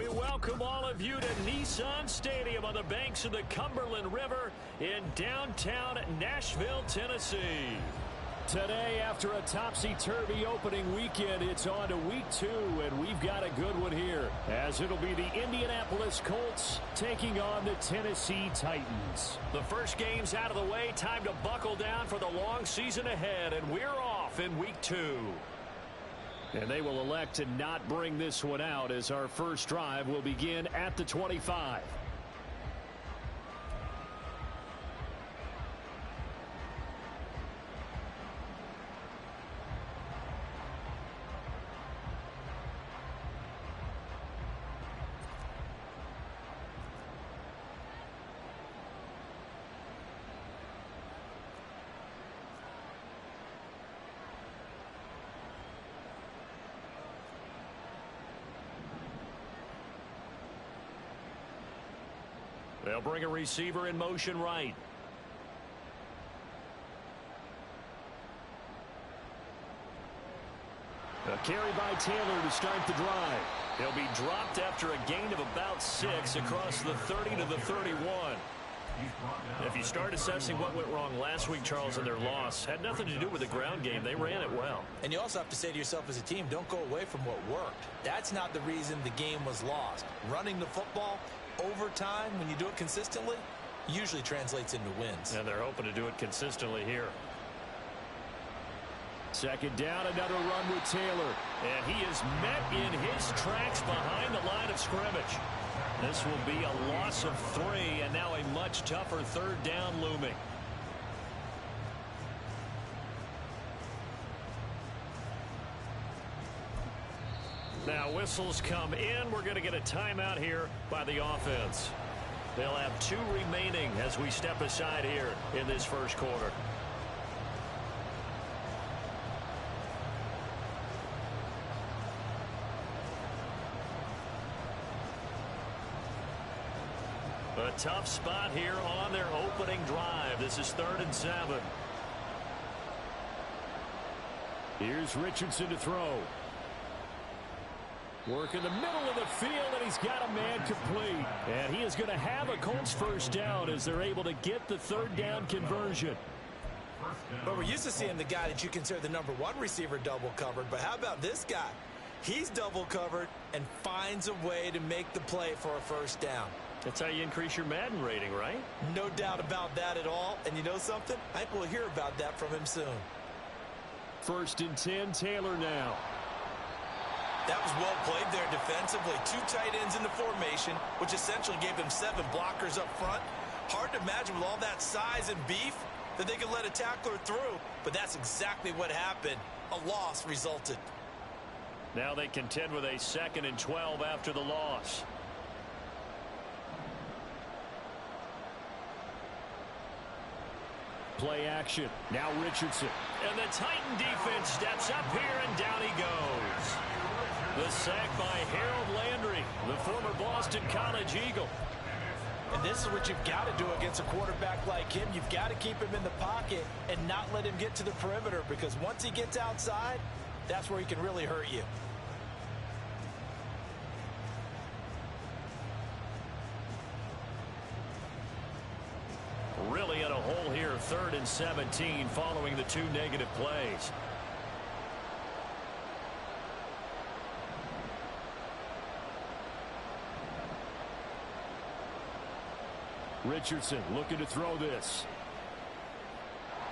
We welcome all of you to Nissan Stadium on the banks of the Cumberland River in downtown Nashville, Tennessee. Today, after a topsy-turvy opening weekend, it's on to week 2, and we've got a good one here, as it'll be the Indianapolis Colts taking on the Tennessee Titans. The first game's out of the way, time to buckle down for the long season ahead, and we're off in week 2. And they will elect to not bring this one out, as our first drive will begin at the 25. They'll bring a receiver in motion right. A carry by Taylor to start the drive. He'll be dropped after a gain of about 6 across the 30 to the 31. If you start assessing what went wrong last week, Charles, in their loss, had nothing to do with the ground game. They ran it well. And you also have to say to yourself as a team, don't go away from what worked. That's not the reason the game was lost. Running the football over time, when you do it consistently, usually translates into wins. And they're hoping to do it consistently here. Second down, another run with Taylor. And he is met in his tracks behind the line of scrimmage. This will be a loss of 3, and now a much tougher third down looming. Now whistles come in. We're going to get a timeout here by the offense. They'll have 2 remaining as we step aside here in this first quarter. A tough spot here on their opening drive. This is 3rd and 7. Here's Richardson to throw. Work in the middle of the field, and he's got a man complete. And he is going to have a Colts first down as they're able to get the third down conversion. But we're used to seeing the guy that you consider the number 1 receiver double covered. But how about this guy? He's double covered and finds a way to make the play for a first down. That's how you increase your Madden rating, right? No doubt about that at all. And you know something? I think we'll hear about that from him soon. 1st and 10, Taylor now. That was well played there defensively. 2 tight ends in the formation, which essentially gave them 7 blockers up front. Hard to imagine with all that size and beef that they could let a tackler through. But that's exactly what happened. A loss resulted. Now they contend with a 2nd and 12 after the loss. Play action. Now Richardson. And the Titan defense steps up here, and down he goes. The sack by Harold Landry, the former Boston College Eagle. And this is what you've got to do against a quarterback like him. You've got to keep him in the pocket and not let him get to the perimeter, because once he gets outside, that's where he can really hurt you. Really in a hole here, 3rd and 17 following the 2 negative plays. Richardson looking to throw this.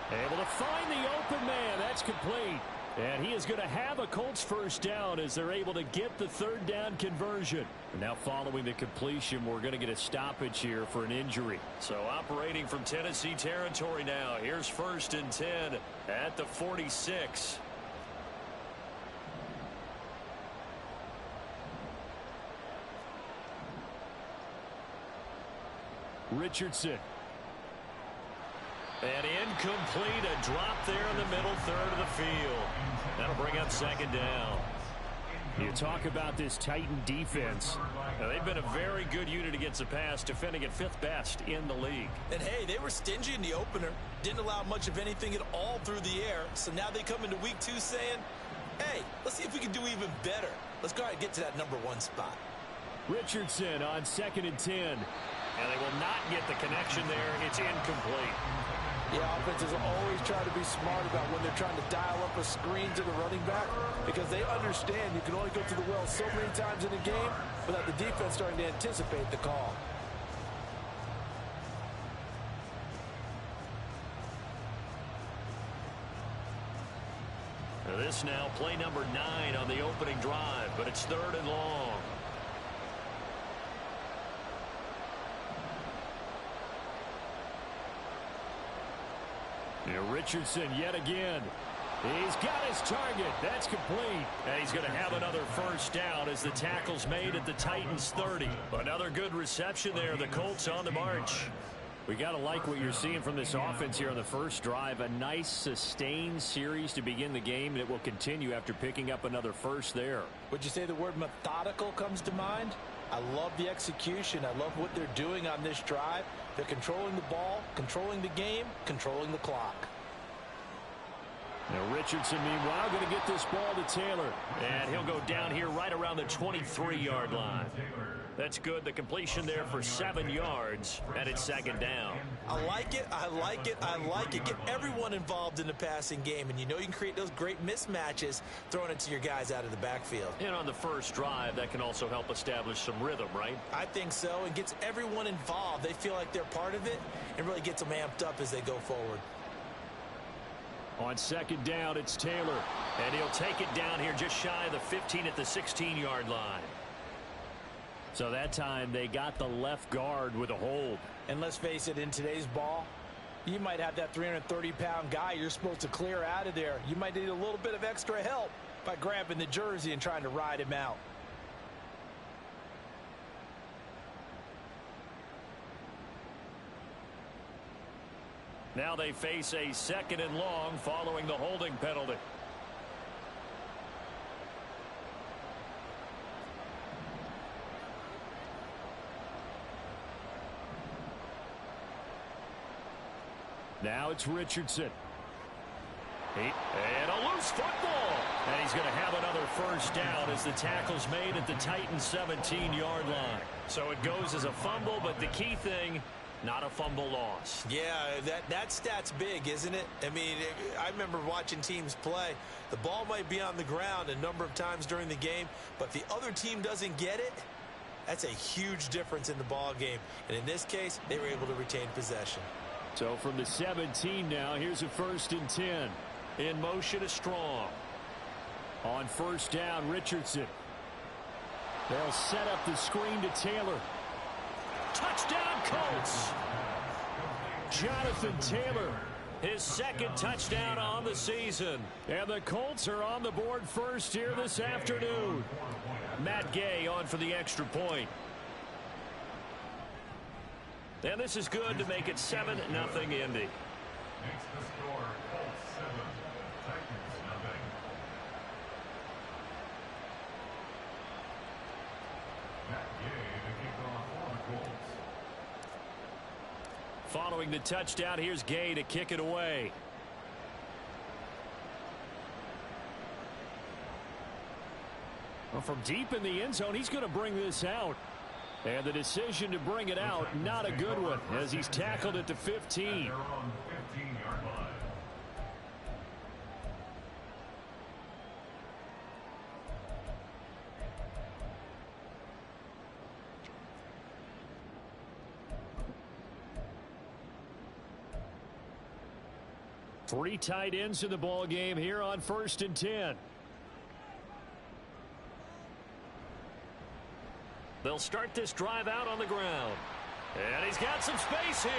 Able to find the open man. That's complete. And he is going to have a Colts first down as they're able to get the third down conversion. And now following the completion, we're going to get a stoppage here for an injury. So operating from Tennessee territory now. Here's 1st and 10 at the 46. Richardson. And incomplete, a drop there in the middle third of the field. That'll bring up 2nd down. You talk about this Titan defense. Now, they've been a very good unit against the pass, defending at 5th best in the league. And hey, they were stingy in the opener. Didn't allow much of anything at all through the air. So now they come into week 2 saying, hey, let's see if we can do even better. Let's go ahead and get to that number 1 spot. Richardson on 2nd and 10. And they will not get the connection there. It's incomplete. The offenses always try to be smart about when they're trying to dial up a screen to the running back because they understand you can only go to the well so many times in a game without the defense starting to anticipate the call. This now play number 9 on the opening drive, but it's 3rd and long. And Richardson yet again. He's got his target. That's complete. And he's going to have another first down as the tackle's made at the Titans 30. Another good reception there. The Colts on the march. We got to like what you're seeing from this offense here on the first drive. A nice sustained series to begin the game that will continue after picking up another first there. Would you say the word methodical comes to mind? I love the execution. I love what they're doing on this drive. They're controlling the ball, controlling the game, controlling the clock. Now Richardson, meanwhile, going to get this ball to Taylor. And he'll go down here right around the 23-yard line. That's good. The completion there for 7 yards, and it's 2nd down. I like it. I like it. I like it. Get everyone involved in the passing game, and you know you can create those great mismatches throwing it to your guys out of the backfield. And on the first drive, that can also help establish some rhythm, right? I think so. It gets everyone involved. They feel like they're part of it and really gets them amped up as they go forward. On 2nd down, it's Taylor, and he'll take it down here just shy of the 15 at the 16-yard line. So that time they got the left guard with a hold. And let's face it, in today's ball, you might have that 330-pound guy you're supposed to clear out of there. You might need a little bit of extra help by grabbing the jersey and trying to ride him out. Now they face a 2nd and long following the holding penalty. Now it's Richardson. And a loose football. And he's going to have another first down as the tackle's made at the Titans 17-yard line. So it goes as a fumble, but the key thing, not a fumble loss. Yeah, that stat's big, isn't it? I mean, I remember watching teams play. The ball might be on the ground a number of times during the game, but if the other team doesn't get it, that's a huge difference in the ball game. And in this case, they were able to retain possession. So from the 17 now, here's a 1st and 10. In motion is Strong. On first down, Richardson. They'll set up the screen to Taylor. Touchdown, Colts. Jonathan Taylor, his 2nd touchdown on the season. And the Colts are on the board first here this afternoon. Matt Gay on for the extra point. And this is good to make it 7-0 Indy. Makes the score Colts 7, Titans 0. Matt Gay to kick off for the Colts. Following the touchdown, here's Gay to kick it away. Well, from deep in the end zone, he's going to bring this out. And the decision to bring it out, not a good one, as he's tackled at the 15. They're on the 15-yard line. Three tight ends in the ball game here on 1st and 10. They'll start this drive out on the ground. And he's got some space here.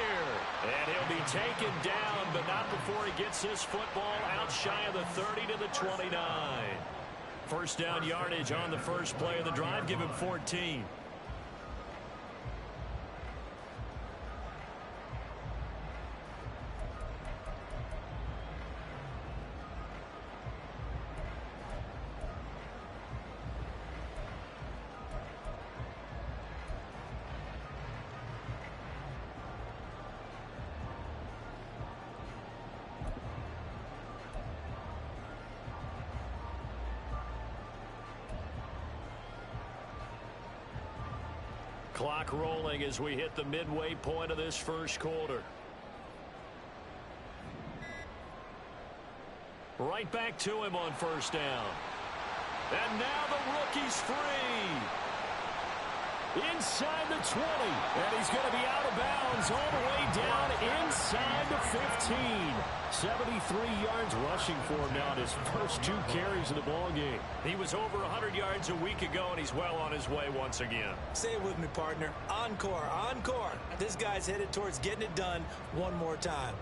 And he'll be taken down, but not before he gets this football out shy of the 30 to the 29. First down yardage on the first play of the drive. Give him 14. Clock rolling as we hit the midway point of this first quarter. Right back to him on first down. And now the rookie's free. Inside the 20. And he's going to be out of bounds all the way down inside the 15. 73 yards rushing for him now in his first 2 carries of the ballgame. He was over 100 yards a week ago, and he's well on his way once again. Say it with me, partner. Encore, encore. This guy's headed towards getting it done one more time.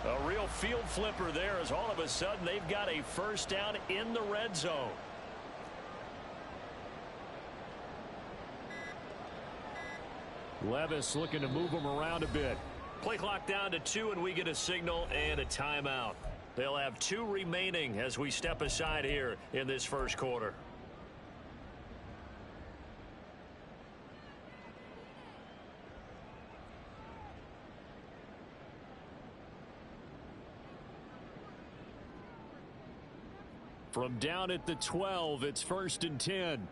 A real field flipper there as all of a sudden they've got a first down in the red zone. Levis looking to move them around a bit. Play clock down to 2 and we get a signal and a timeout. They'll have 2 remaining as we step aside here in this first quarter. From down at the 12, it's 1st and 10.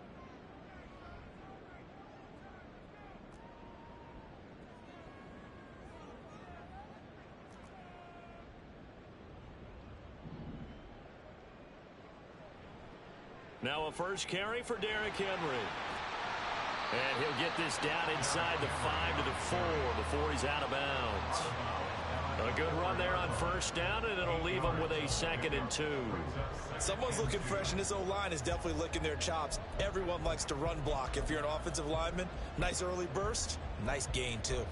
Now a first carry for Derrick Henry. And he'll get this down inside the 5 to the 4 before he's out of bounds. A good run there on first down, and it'll leave them with a 2nd and 2. Someone's looking fresh, and this O-line is definitely licking their chops. Everyone likes to run block. If you're an offensive lineman, nice early burst, nice gain, too.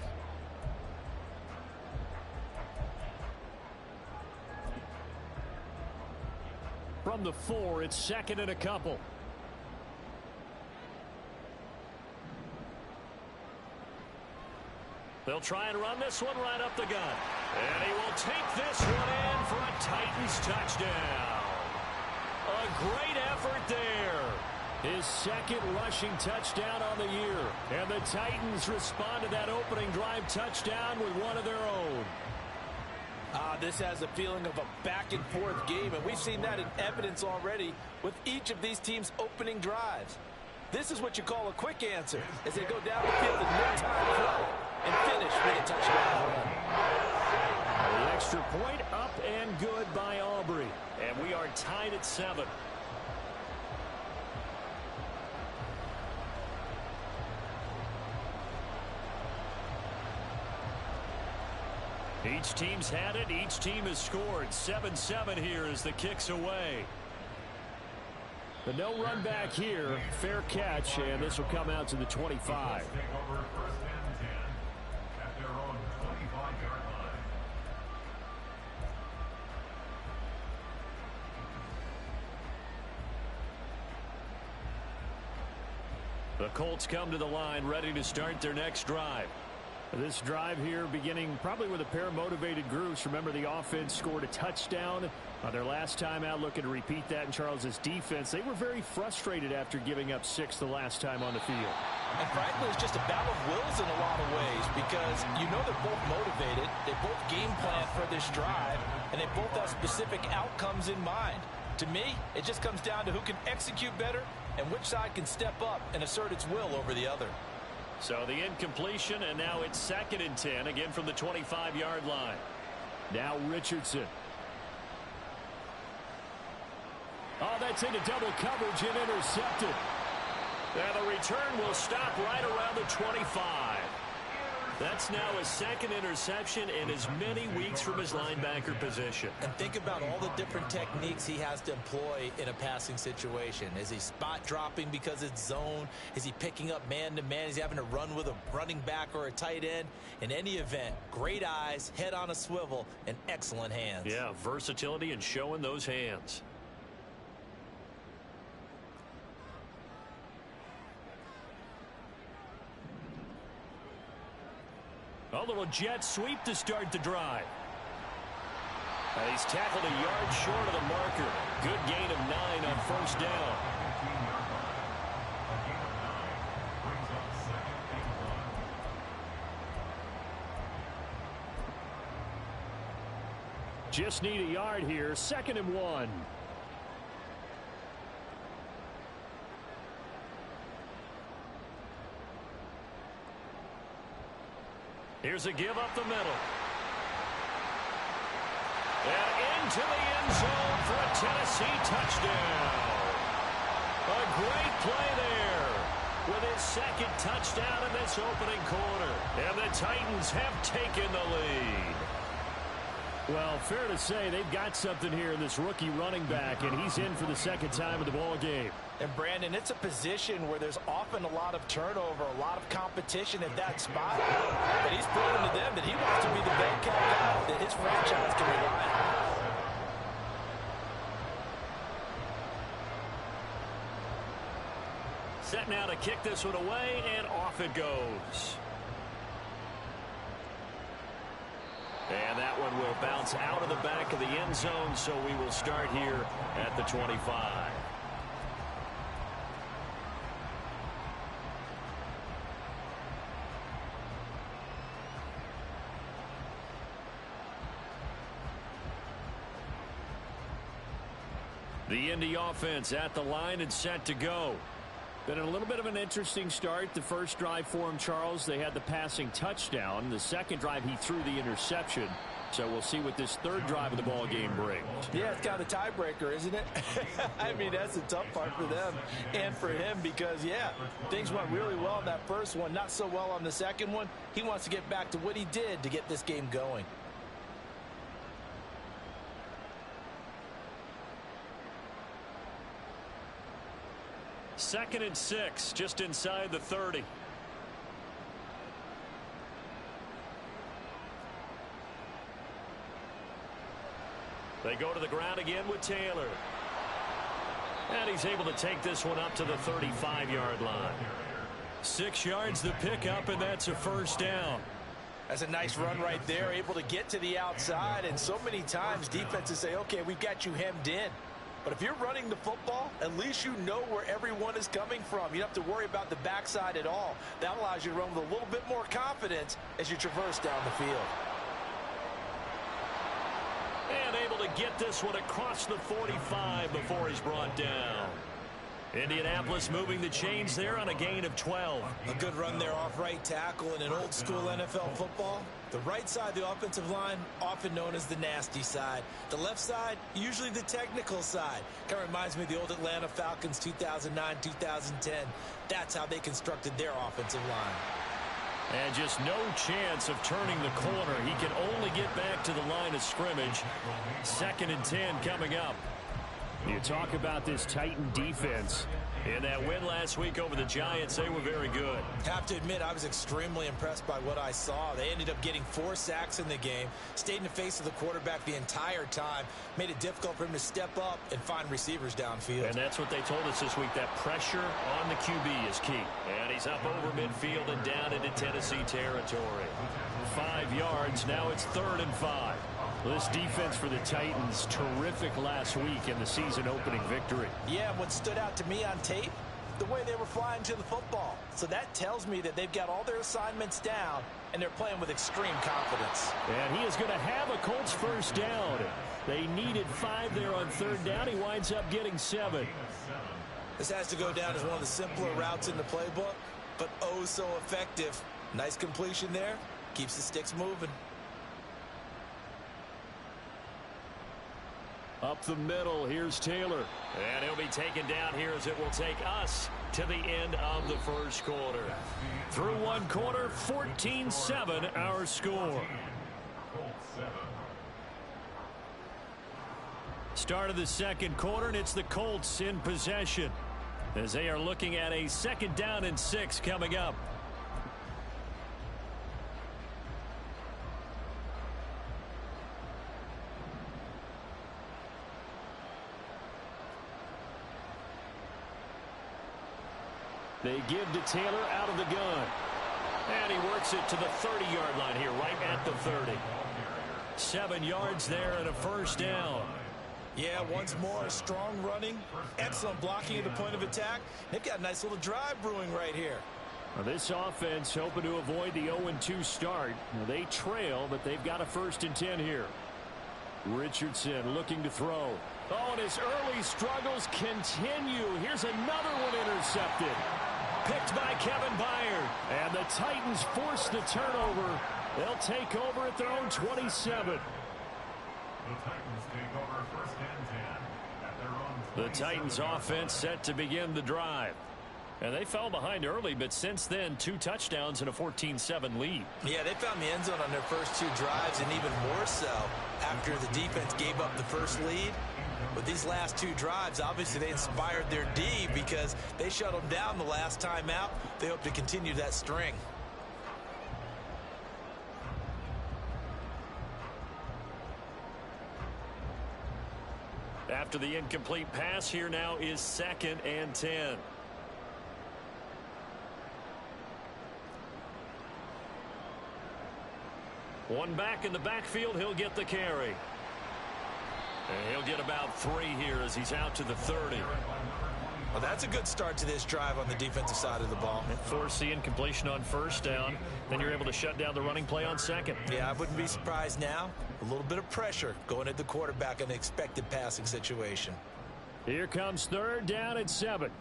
From the 4, it's 2nd and a couple. They'll try and run this one right up the gut. And he will take this one in for a Titans touchdown. A great effort there. His 2nd rushing touchdown on the year. And the Titans respond to that opening drive touchdown with one of their own. This has a feeling of a back-and-forth game, and we've seen that in evidence already with each of these teams' opening drives. This is what you call a quick answer as they go down the field in no time play and finish with a touchdown run. The extra point up and good by Aubrey. And we are tied at 7. Each team's had it. Each team has scored. 7-7 here as the kick's away. The no run back here. Fair catch, and this will come out to the 25. The Colts come to the line ready to start their next drive. This drive here beginning probably with a pair of motivated groups. Remember, the offense scored a touchdown their last time out, looking to repeat that in Charles's defense. They were very frustrated after giving up 6 the last time on the field. And frankly, it's just a battle of wills in a lot of ways because you know they're both motivated. They both game plan for this drive, and they both have specific outcomes in mind. To me, it just comes down to who can execute better and which side can step up and assert its will over the other. So the incompletion, and now it's 2nd and 10, again from the 25-yard line. Now Richardson. Oh, that's into double coverage and intercepted. And the return will stop right around the 25. That's now his 2nd interception in as many weeks from his linebacker position. And think about all the different techniques he has to employ in a passing situation. Is he spot dropping because it's zone? Is he picking up man-to-man? Is he having to run with a running back or a tight end? In any event, great eyes, head on a swivel, and excellent hands. Yeah, versatility and showing those hands. A little jet sweep to start the drive. He's tackled a yard short of the marker. Good gain of 9 on 1st first down. Just need a yard here. 2nd and 1. Here's a give up the middle. And into the end zone for a Tennessee touchdown. A great play there with his 2nd touchdown in this opening quarter. And the Titans have taken the lead. Well, fair to say they've got something here in this rookie running back, and he's in for the 2nd time of the ball game. And, Brandon, it's a position where there's often a lot of turnover, a lot of competition at that spot. But he's proven to them that he wants to be the bell cow guy that his franchise can rely on. Set now to kick this one away, and off it goes. And that one will bounce out of the back of the end zone, so we will start here at the 25. The Indy offense at the line and set to go. Been a little bit of an interesting start. The first drive for him, Charles, they had the passing touchdown. The second drive, he threw the interception. So we'll see what this third drive of the ball game brings. Yeah, it's kind of a tiebreaker, isn't it? I mean, that's the tough part for them and for him because, yeah, things went really well in that first one, not so well on the second one. He wants to get back to what he did to get this game going. Second and 6, just inside the 30. They go to the ground again with Taylor. And he's able to take this one up to the 35-yard line. 6 yards the pickup, and that's a first down. That's a nice run right there, able to get to the outside. And so many times defenses say, okay, we've got you hemmed in. But if you're running the football, at least you know where everyone is coming from. You don't have to worry about the backside at all. That allows you to run with a little bit more confidence as you traverse down the field. And able to get this one across the 45 before he's brought down. Indianapolis moving the chains there on a gain of 12. A good run there off right tackle in an old school NFL football. The right side of the offensive line, often known as the nasty side. The left side, usually the technical side. Kind of reminds me of the old Atlanta Falcons 2009, 2010. That's how they constructed their offensive line. And just no chance of turning the corner. He can only get back to the line of scrimmage. 2nd and 10 coming up. You talk about this Titan defense. In that win last week over the Giants, they were very good. Have to admit, I was extremely impressed by what I saw. They ended up getting 4 sacks in the game, stayed in the face of the quarterback the entire time, made it difficult for him to step up and find receivers downfield. And that's what they told us this week, that pressure on the QB is key. And he's up over midfield and down into Tennessee territory. 5 yards, now it's 3rd and 5. This defense for the Titans, terrific last week in the season-opening victory. Yeah, what stood out to me on tape, the way they were flying to the football. So that tells me that they've got all their assignments down, and they're playing with extreme confidence. And he is going to have a Colts first down. They needed 5 there on 3rd down. He winds up getting 7. This has to go down as one of the simpler routes in the playbook, but oh so effective. Nice completion there. Keeps the sticks moving. Up the middle, here's Taylor. And he'll be taken down here as it will take us to the end of the first quarter. Through one quarter, 14-7 our score. Start of the second quarter, and it's the Colts in possession as they are looking at a 2nd down and 6 coming up. They give to Taylor out of the gun. And he works it to the 30-yard line here, right at the 30. 7 yards there and a first down. Yeah, once more, strong running, excellent blocking at the point of attack. They've got a nice little drive brewing right here. Well, this offense hoping to avoid the 0-2 start. Well, they trail, but they've got a 1st and 10 here. Richardson looking to throw. Oh, and his early struggles continue. Here's another one intercepted. Picked by Kevin Byard. And the Titans force the turnover. They'll take over at their own 27. The Titans take over 1st and 10 at their own 27. The Titans offense set to begin the drive. And they fell behind early, but since then, 2 touchdowns and a 14-7 lead. Yeah, they found the end zone on their first 2 drives, and even more so after the defense gave up the first lead. With these last 2 drives, obviously they inspired their D because they shut them down the last time out. They hope to continue that string. After the incomplete pass, here now is 2nd and 10. One back in the backfield, he'll get the carry. And he'll get about 3 here as he's out to the 30. Well, that's a good start to this drive on the defensive side of the ball. Force the incompletion on 1st down. Then you're able to shut down the running play on 2nd. Yeah, I wouldn't be surprised now. A little bit of pressure going at the quarterback in an expected passing situation. Here comes 3rd down at 7.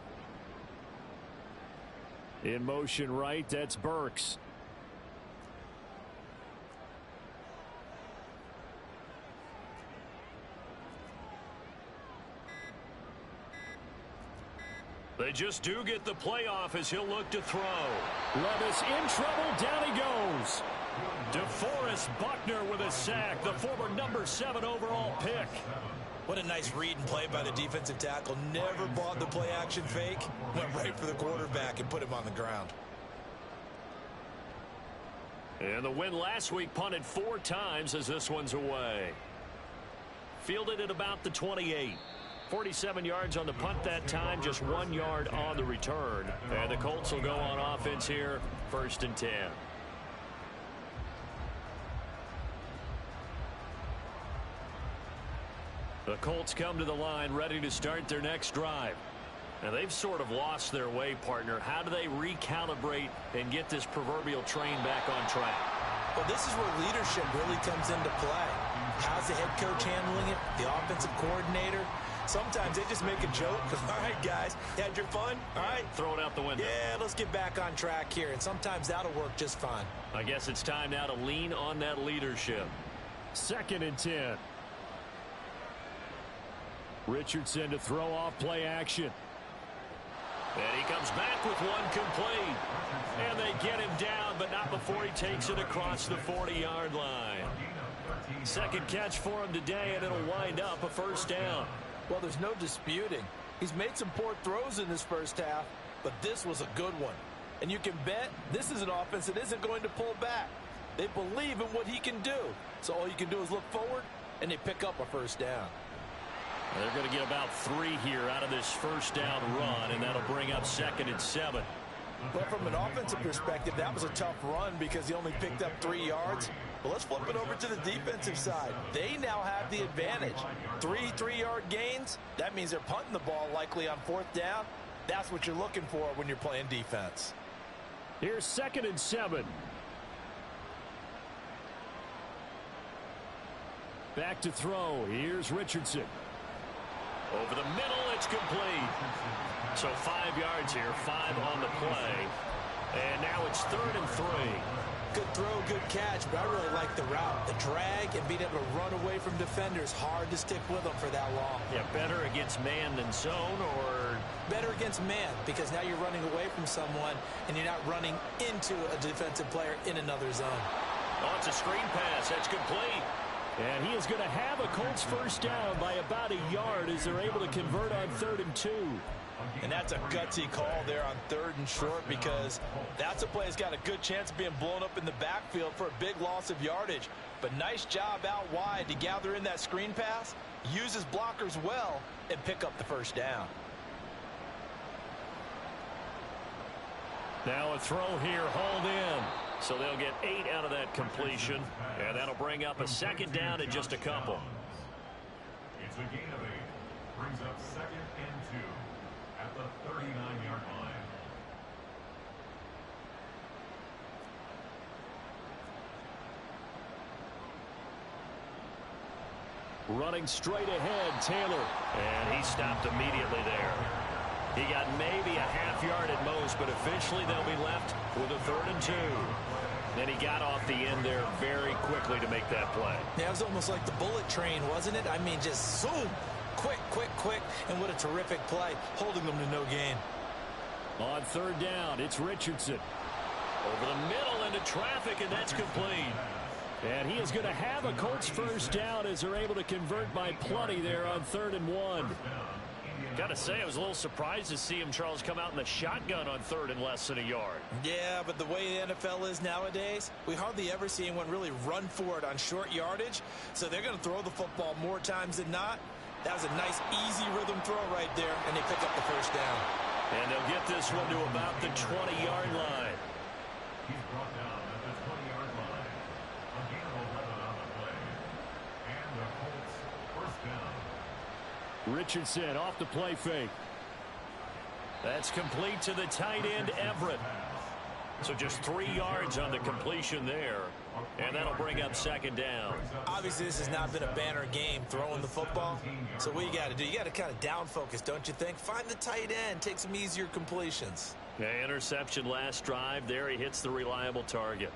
In motion right, that's Burks. They just do get the playoff as he'll look to throw. Levis in trouble. Down he goes. DeForest Buckner with a sack. The former number 7 overall pick. What a nice read and play by the defensive tackle. Never bought the play action fake. Went right for the quarterback and put him on the ground. And the win last week punted 4 times as this one's away. Fielded at about the 28. 47 yards on the punt that time, just 1 yard on the return. And the Colts will go on offense here, 1st and 10. The Colts come to the line ready to start their next drive. Now they've sort of lost their way, partner. How do they recalibrate and get this proverbial train back on track? Well, this is where leadership really comes into play. How's the head coach handling it? The offensive coordinator? Sometimes they just make a joke. All right, guys, you had your fun? All right. Throw it out the window. Yeah, let's get back on track here. And sometimes that'll work just fine. I guess it's time now to lean on that leadership. 2nd and 10. Richardson to throw off play action. And he comes back with one complete. And they get him down, but not before he takes it across the 40-yard line. 2nd catch for him today, and it'll wind up a 1st down. Well, there's no disputing. He's made some poor throws in this first half, but this was a good one. And you can bet this is an offense that isn't going to pull back. They believe in what he can do. So all you can do is look forward, and they pick up a 1st down. They're going to get about 3 here out of this 1st down run, and that'll bring up 2nd and 7. But from an offensive perspective, that was a tough run because he only picked up 3 yards. But let's flip it over to the defensive side. They now have the advantage. 3 3-yard gains, that means they're punting the ball likely on 4th down. That's what you're looking for when you're playing defense. Here's 2nd and 7. Back to throw. Here's Richardson. Over the middle, it's complete. So 5 yards here, 5 on the play. And now it's 3rd and 3. Good throw, good catch, but I really like the route. The drag and being able to run away from defenders, hard to stick with them for that long. Yeah, better against man than zone, or? Better against man, because now you're running away from someone and you're not running into a defensive player in another zone. Oh, it's a screen pass. That's complete. And he is going to have a Colts 1st down by about a yard as they're able to convert on 3rd and 2. And that's a gutsy call there on 3rd and short, because that's a play that's got a good chance of being blown up in the backfield for a big loss of yardage. But nice job out wide to gather in that screen pass, use his blockers well, and pick up the 1st down. Now a throw here, hauled in. So they'll get 8 out of that completion, and that'll bring up a 2nd down and just a couple. It's a gain of brings up 2nd and 2 at the 39-yard line. Running straight ahead, Taylor. And he stopped immediately there. He got maybe a half yard at most, but officially they'll be left with a 3rd and 2. And he got off the end there very quickly to make that play. Yeah, it was almost like the bullet train, wasn't it? I mean, just zoom. Quick, quick, quick. And what a terrific play, holding them to no gain. On 3rd down, it's Richardson. Over the middle into traffic, and that's complete. And he is going to have a Colts 1st down as they're able to convert by plenty there on 3rd and 1. Got to say, I was a little surprised to see him, Charles, come out in the shotgun on 3rd and less than a yard. Yeah, but the way the NFL is nowadays, we hardly ever see anyone really run for it on short yardage. So they're going to throw the football more times than not. That was a nice, easy rhythm throw right there, and they pick up the 1st down. And they'll get this one to about the 20-yard line. He's brought down at the 20-yard line. A gain of 11 on the play. And the Colts 1st down. Richardson off the play fake. That's complete to the tight end, Everett. So just 3 yards on the completion there. And that'll bring up 2nd down. Obviously, this has not been a banner game throwing the football. So what you got to do, you got to kind of down focus, don't you think? Find the tight end, take some easier completions. Yeah, interception last drive. There he hits the reliable target.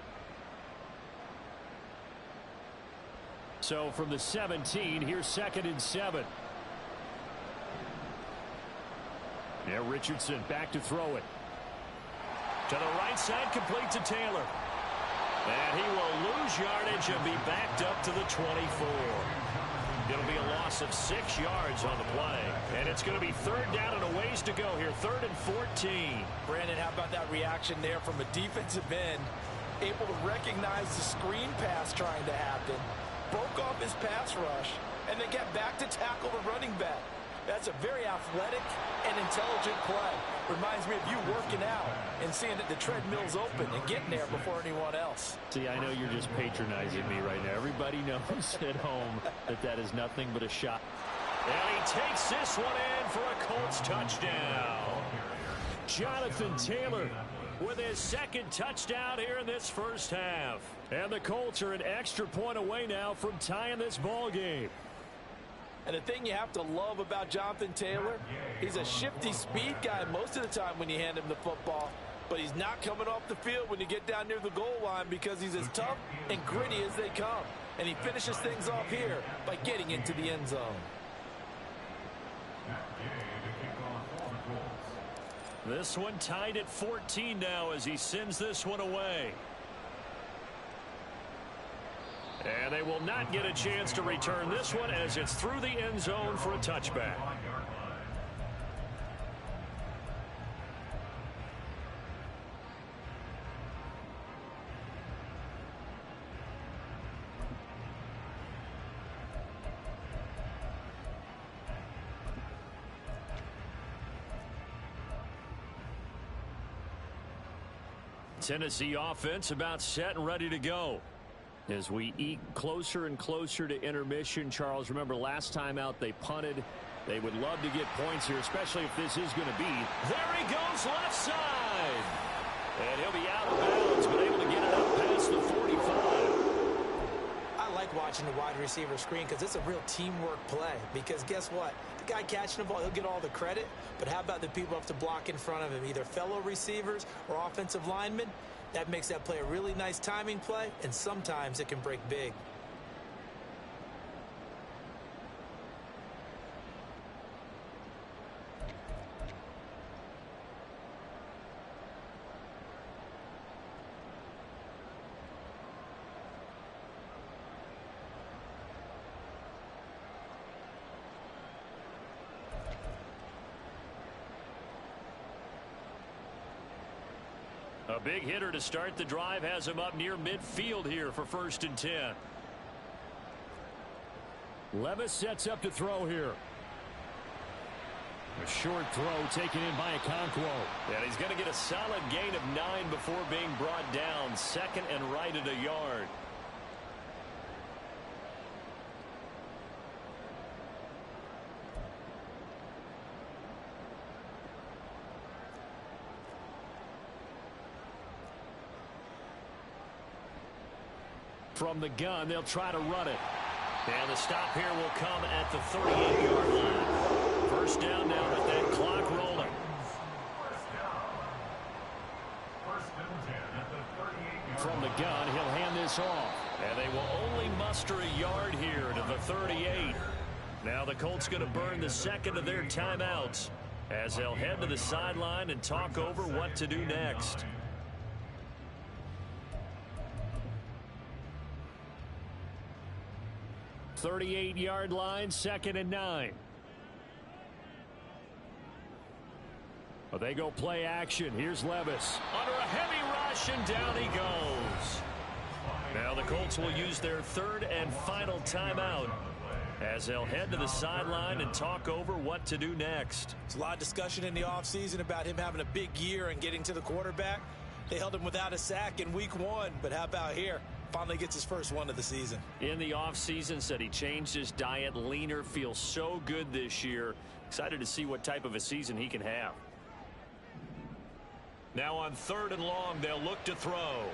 So from the 17, here's 2nd and 7. Yeah, Richardson back to throw it. To the right side, complete to Taylor. And he will lose yardage and be backed up to the 24. It'll be a loss of 6 yards on the play. And it's going to be 3rd down and a ways to go here. 3rd and 14. Brandon, how about that reaction there from a defensive end? Able to recognize the screen pass trying to happen. Broke off his pass rush. And then get back to tackle the running back. That's a very athletic and intelligent play. Reminds me of you working out and seeing that the treadmill's open and getting there before anyone else. See, I know you're just patronizing me right now. Everybody knows at home that that is nothing but a shot. And he takes this one in for a Colts touchdown. Jonathan Taylor with his 2nd touchdown here in this 1st half. And the Colts are an extra point away now from tying this ball game. And the thing you have to love about Jonathan Taylor, he's a shifty speed guy most of the time when you hand him the football. But he's not coming off the field when you get down near the goal line because he's as tough and gritty as they come. And he finishes things off here by getting into the end zone. This one tied at 14 now as he sends this one away. And they will not get a chance to return this one as it's through the end zone for a touchback. Tennessee offense about set and ready to go. As we eke closer and closer to intermission, Charles, remember last time out they punted. They would love to get points here, especially if this is going to be. There he goes left side. And he'll be out of bounds, but able to get it up past the 45. I like watching the wide receiver screen because it's a real teamwork play. Because guess what? The guy catching the ball, he'll get all the credit. But how about the people up to block in front of him, either fellow receivers or offensive linemen? That makes that play a really nice timing play, and sometimes it can break big. A big hitter to start the drive has him up near midfield here for 1st and 10. Levis sets up to throw here. A short throw taken in by Okonkwo. And he's going to get a solid gain of 9 before being brought down. 2nd and right at a yard. From the gun, they'll try to run it. And the stop here will come at the 38-yard line. First down now with that clock rolling. From the gun, he'll hand this off. And they will only muster a yard here to the 38. Now the Colts going to burn the second of their timeouts as they'll head to the sideline and talk over what to do next. .38-yard line, 2nd and 9. Well, they go play action. Here's Levis under a heavy rush, and down he goes. Now the Colts will use their third and final timeout as they'll head to the sideline and talk over what to do next. There's a lot of discussion in the offseason about him having a big year and getting to the quarterback. They held him without a sack in week 1, but how about here? Finally gets his first one of the season. In the offseason, said he changed his diet, leaner, feels so good this year. Excited to see what type of a season he can have. Now on 3rd and long, they'll look to throw.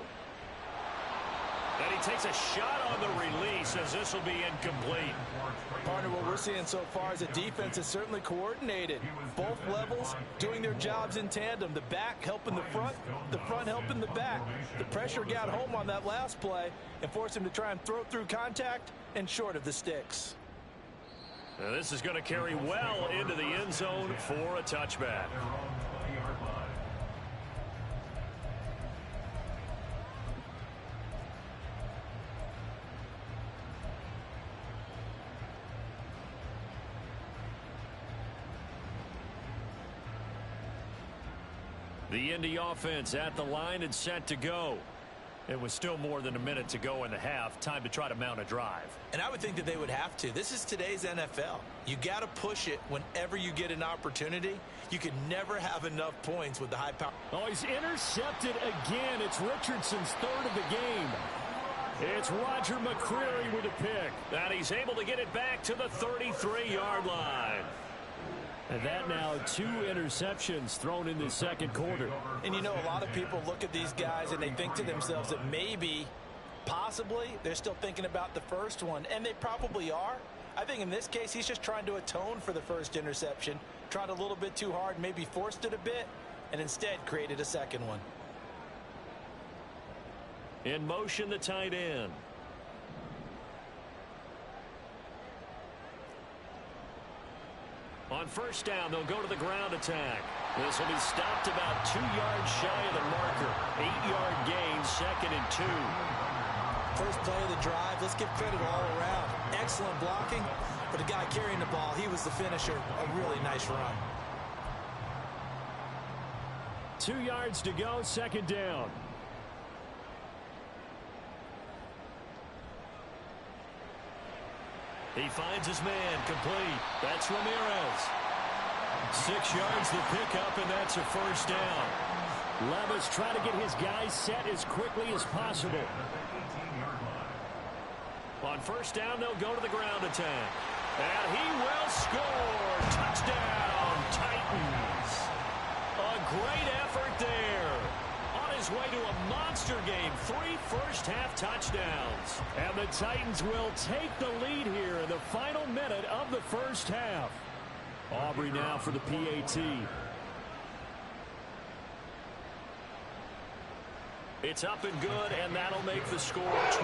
And he takes a shot on the release as this will be incomplete. Partner, what we're seeing so far is a defense is certainly coordinated. Both levels doing their jobs in tandem. The back helping the front helping the back. The pressure got home on that last play and forced him to try and throw through contact and short of the sticks. Now this is going to carry well into the end zone for a touchback. The Indy offense at the line and set to go. It was still more than a minute to go in the half. Time to try to mount a drive. And I would think that they would have to. This is today's NFL. You got to push it whenever you get an opportunity. You can never have enough points with the high power. Oh, he's intercepted again. It's Richardson's 3rd of the game. It's Roger McCreary with a pick. And he's able to get it back to the 33-yard line. And that now 2 interceptions thrown in the second quarter. And you know, a lot of people look at these guys and they think to themselves that maybe, possibly, they're still thinking about the first one. And they probably are. I think in this case, he's just trying to atone for the first interception. Tried a little bit too hard, maybe forced it a bit, and instead created a second one. In motion, the tight end. On first down, they'll go to the ground attack. This will be stopped about 2 yards shy of the marker. 8-yard gain, 2nd and 2. First play of the drive. Let's give credit all around. Excellent blocking, but the guy carrying the ball, he was the finisher. A really nice run. 2 yards to go, 2nd down. He finds his man, complete. That's Ramirez. 6 yards the pickup, and that's a first down. Levis trying to get his guys set as quickly as possible. On first down, they'll go to the ground attack. And he will score. Touchdown, Titans. A great effort there. On his way to a monster game, 3 first-half touchdowns. And the Titans will take the lead here in the final minute of the first half. Aubrey now for the PAT. It's up and good, and that'll make the score 21-14.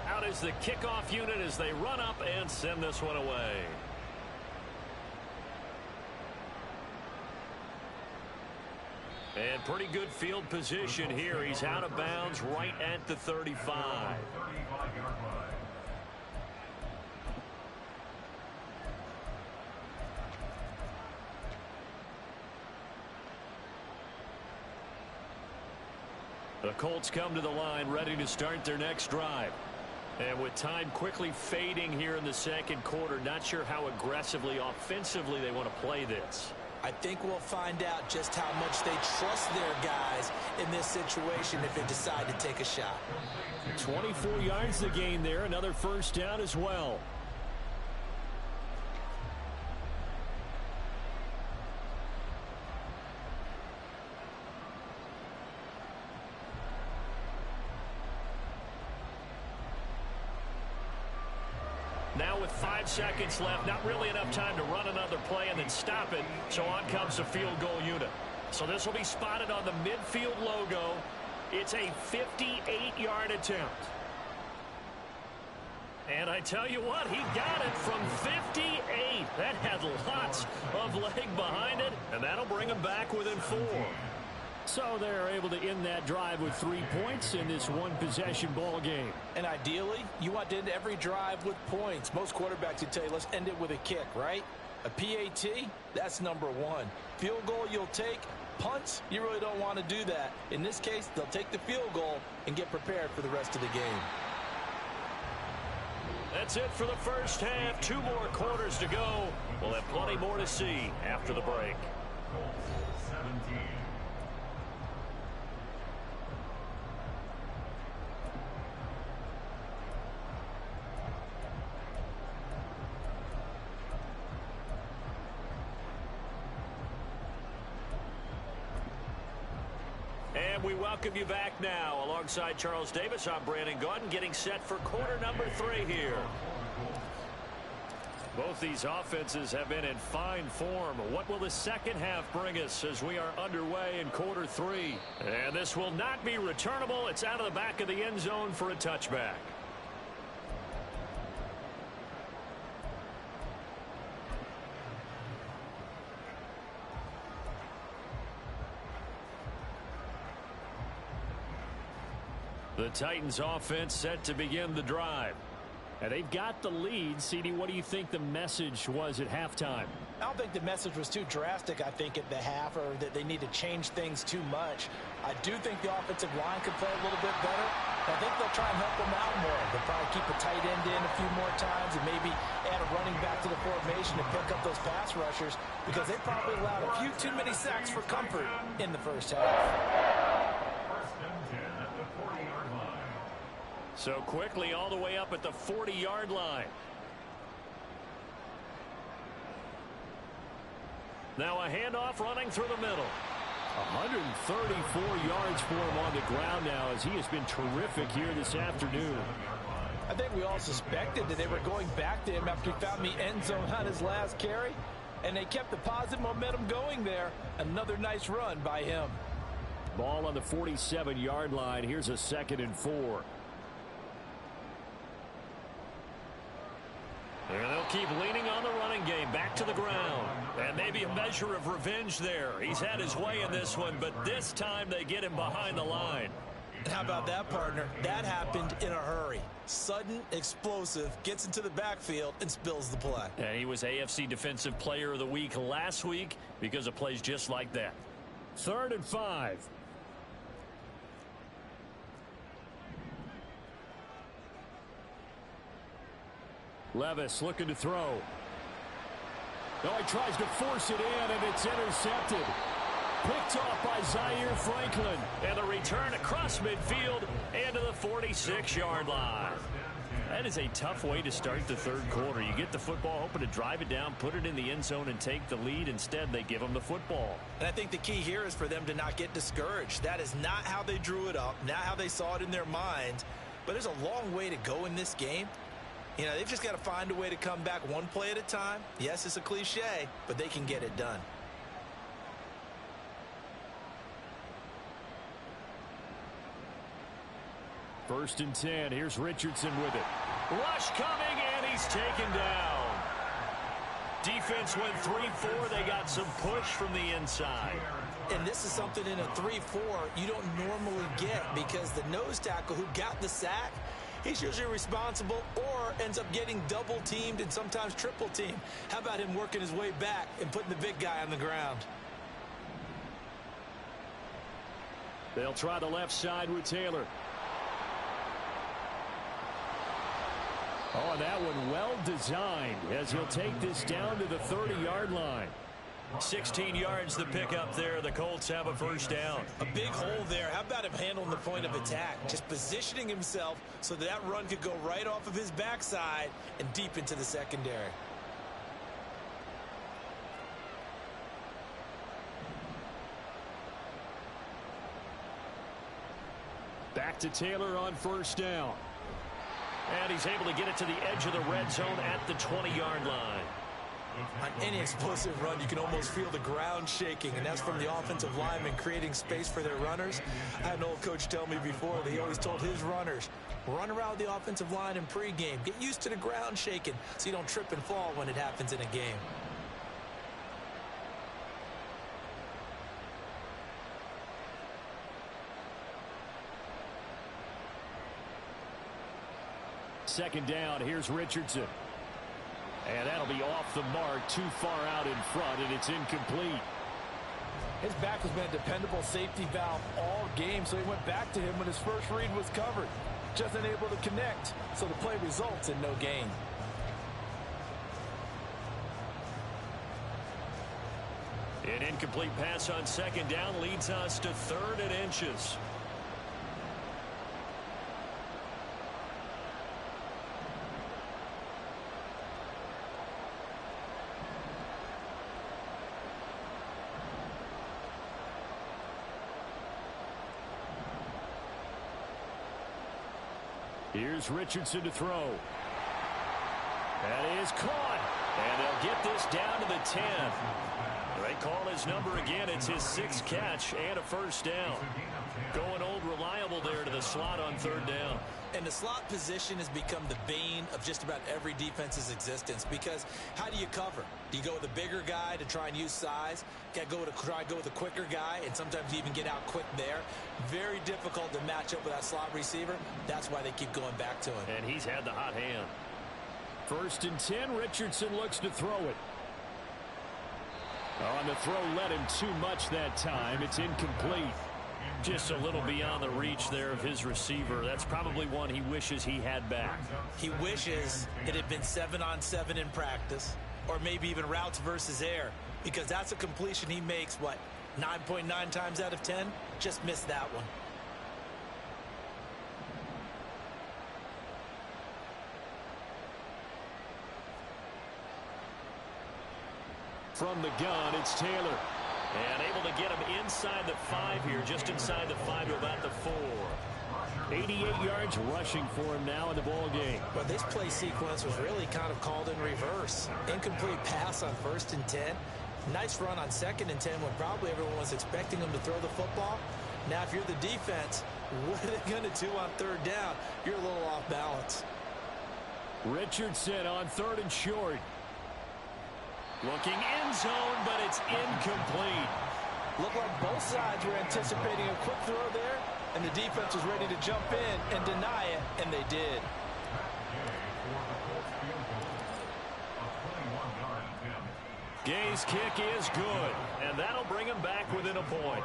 Out is the kickoff unit as they run up and send this one away. And pretty good field position here. He's out of bounds right at the 35. The Colts come to the line ready to start their next drive. And with time quickly fading here in the second quarter, not sure how aggressively, offensively they want to play this. I think we'll find out just how much they trust their guys in this situation if they decide to take a shot. 24 yards to gain there. Another first down as well. Now with 5 seconds left, not really enough time to run another play and then stop it. So on comes the field goal unit. So this will be spotted on the midfield logo. It's a 58-yard attempt. And I tell you what, he got it from 58. That had lots of leg behind it, and that'll bring him back within 4. So they're able to end that drive with 3 points in this one-possession ball game. And ideally, you want to end every drive with points. Most quarterbacks would tell you, let's end it with a kick, right? A PAT, that's number 1. Field goal you'll take. Punts, you really don't want to do that. In this case, they'll take the field goal and get prepared for the rest of the game. That's it for the first half. 2 more quarters to go. We'll have plenty more to see after the break. Colts 17. And we welcome you back now. Alongside Charles Davis, I'm Brandon Gaudin, getting set for quarter number 3 here. Both these offenses have been in fine form. What will the second half bring us as we are underway in quarter 3? And this will not be returnable. It's out of the back of the end zone for a touchback. The Titans offense set to begin the drive. And they've got the lead. CD, what do you think the message was at halftime? I don't think the message was too drastic, I think, at the half, or that they need to change things too much. I do think the offensive line could play a little bit better. I think they'll try and help them out more. They'll probably keep a tight end in a few more times and maybe add a running back to the formation to pick up those pass rushers, because they probably allowed a few too many sacks for comfort in the first half. First and 10 at the 40-yard line. So quickly all the way up at the 40-yard line. Now a handoff running through the middle. 134 yards for him on the ground now, as he has been terrific here this afternoon. I think we all suspected that they were going back to him after he found the end zone on his last carry, and they kept the positive momentum going there. Another nice run by him. Ball on the 47-yard line. Here's a 2nd and 4. And they'll keep leaning on the running game, back to the ground. And maybe a measure of revenge there. He's had his way in this one, but this time they get him behind the line. And how about that, partner? That happened in a hurry. Sudden, explosive, gets into the backfield and spills the play. And he was AFC Defensive Player of the Week last week because of plays just like that. 3rd and 5. Levis looking to throw. Oh, he tries to force it in, and it's intercepted. Picked off by Zaire Franklin. And the return across midfield and to the 46-yard line. That is a tough way to start the 3rd quarter. You get the football, hoping to drive it down, put it in the end zone, and take the lead. Instead, they give them the football. And I think the key here is for them to not get discouraged. That is not how they drew it up, not how they saw it in their mind. But there's a long way to go in this game. You know, they've just got to find a way to come back one play at a time. Yes, it's a cliche, but they can get it done. First and 10. Here's Richardson with it. Rush coming, and he's taken down. Defense went 3-4. They got some push from the inside. And this is something in a 3-4 you don't normally get, because the nose tackle who got the sack, he's usually responsible or ends up getting double-teamed and sometimes triple-teamed. How about him working his way back and putting the big guy on the ground? They'll try the left side with Taylor. Oh, and that one well designed, as he'll take this down to the 30-yard line. 16 yards the pickup there. The Colts have a first down. A big hole there. How about him handling the point of attack? Just positioning himself so that run could go right off of his backside and deep into the secondary. Back to Taylor on first down. And he's able to get it to the edge of the red zone at the 20-yard line. On any explosive run, you can almost feel the ground shaking, and that's from the offensive linemen creating space for their runners. I had an old coach tell me before that he always told his runners, run around the offensive line in pregame. Get used to the ground shaking so you don't trip and fall when it happens in a game. Second down, here's Richardson. And that'll be off the mark, too far out in front, and it's incomplete. His back has been a dependable safety valve all game, so he went back to him when his first read was covered. Just unable to connect, so the play results in no gain. An incomplete pass on second down leads us to 3rd and inches. Here's Richardson to throw. That is caught. And they'll get this down to the 10. They call his number again. It's his 6th catch and a first down. Going old reliable there to the slot on 3rd down. And the slot position has become the bane of just about every defense's existence, because how do you cover? Do you go with a bigger guy to try and use size? Try to go with a quicker guy, and sometimes you even get out quick there. Very difficult to match up with that slot receiver. That's why they keep going back to him. And he's had the hot hand. 1st and 10, Richardson looks to throw it. On the throw, led him too much that time. It's incomplete. Just a little beyond the reach there of his receiver. That's probably one he wishes he had back. He wishes it had been 7-on-7 in practice, or maybe even routes versus air, because that's a completion he makes, 9.9 times out of 10? Just missed that one. From the gun, it's Taylor. And able to get him inside the 5 here, just inside the 5 to about the 4. 88 yards rushing for him now in the ball game. But this play sequence was really kind of called in reverse. Incomplete pass on 1st and 10. Nice run on 2nd and 10 when probably everyone was expecting him to throw the football. Now, if you're the defense, what are they going to do on 3rd down? You're a little off balance. Richardson on 3rd and short. Looking end zone, but it's incomplete. Looked like both sides were anticipating a quick throw there, and the defense was ready to jump in and deny it, and they did. Gay's kick is good, and that'll bring him back within a point.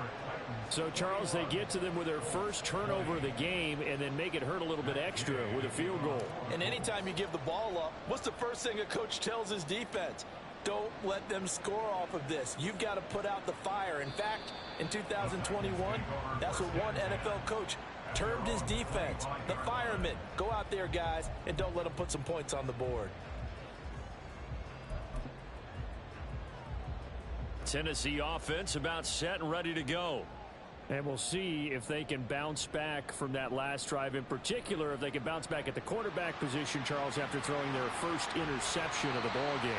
So, Charles, they get to them with their first turnover of the game and then make it hurt a little bit extra with a field goal. And anytime you give the ball up, what's the first thing a coach tells his defense? Don't let them score off of this. You've got to put out the fire. In fact, in 2021, that's what one NFL coach termed his defense, the firemen. Go out there, guys, and don't let them put some points on the board. Tennessee offense about set and ready to go. And we'll see if they can bounce back from that last drive, in particular if they can bounce back at the quarterback position, Charles, after throwing their first interception of the ball game.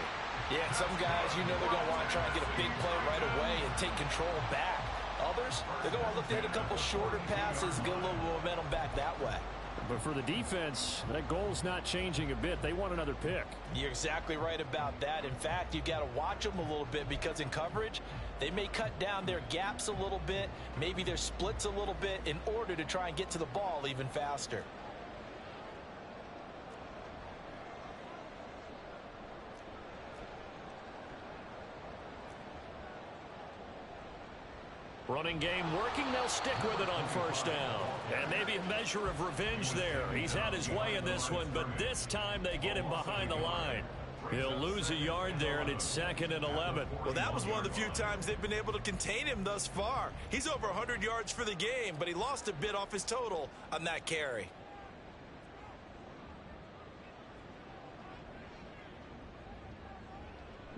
Yeah, some guys, they're going to want to try and get a big play right away and take control back. Others, they're going to look to hit a couple shorter passes, get a little momentum back that way. But for the defense, that goal's not changing a bit. They want another pick. You're exactly right about that. In fact, you've got to watch them a little bit, because in coverage, they may cut down their gaps a little bit, maybe their splits a little bit, in order to try and get to the ball even faster. Running game working. They'll stick with it on 1st down. And maybe a measure of revenge there. He's had his way in this one, but this time they get him behind the line. He'll lose a yard there, and it's 2nd and 11. Well, that was one of the few times they've been able to contain him thus far. He's over 100 yards for the game, but he lost a bit off his total on that carry.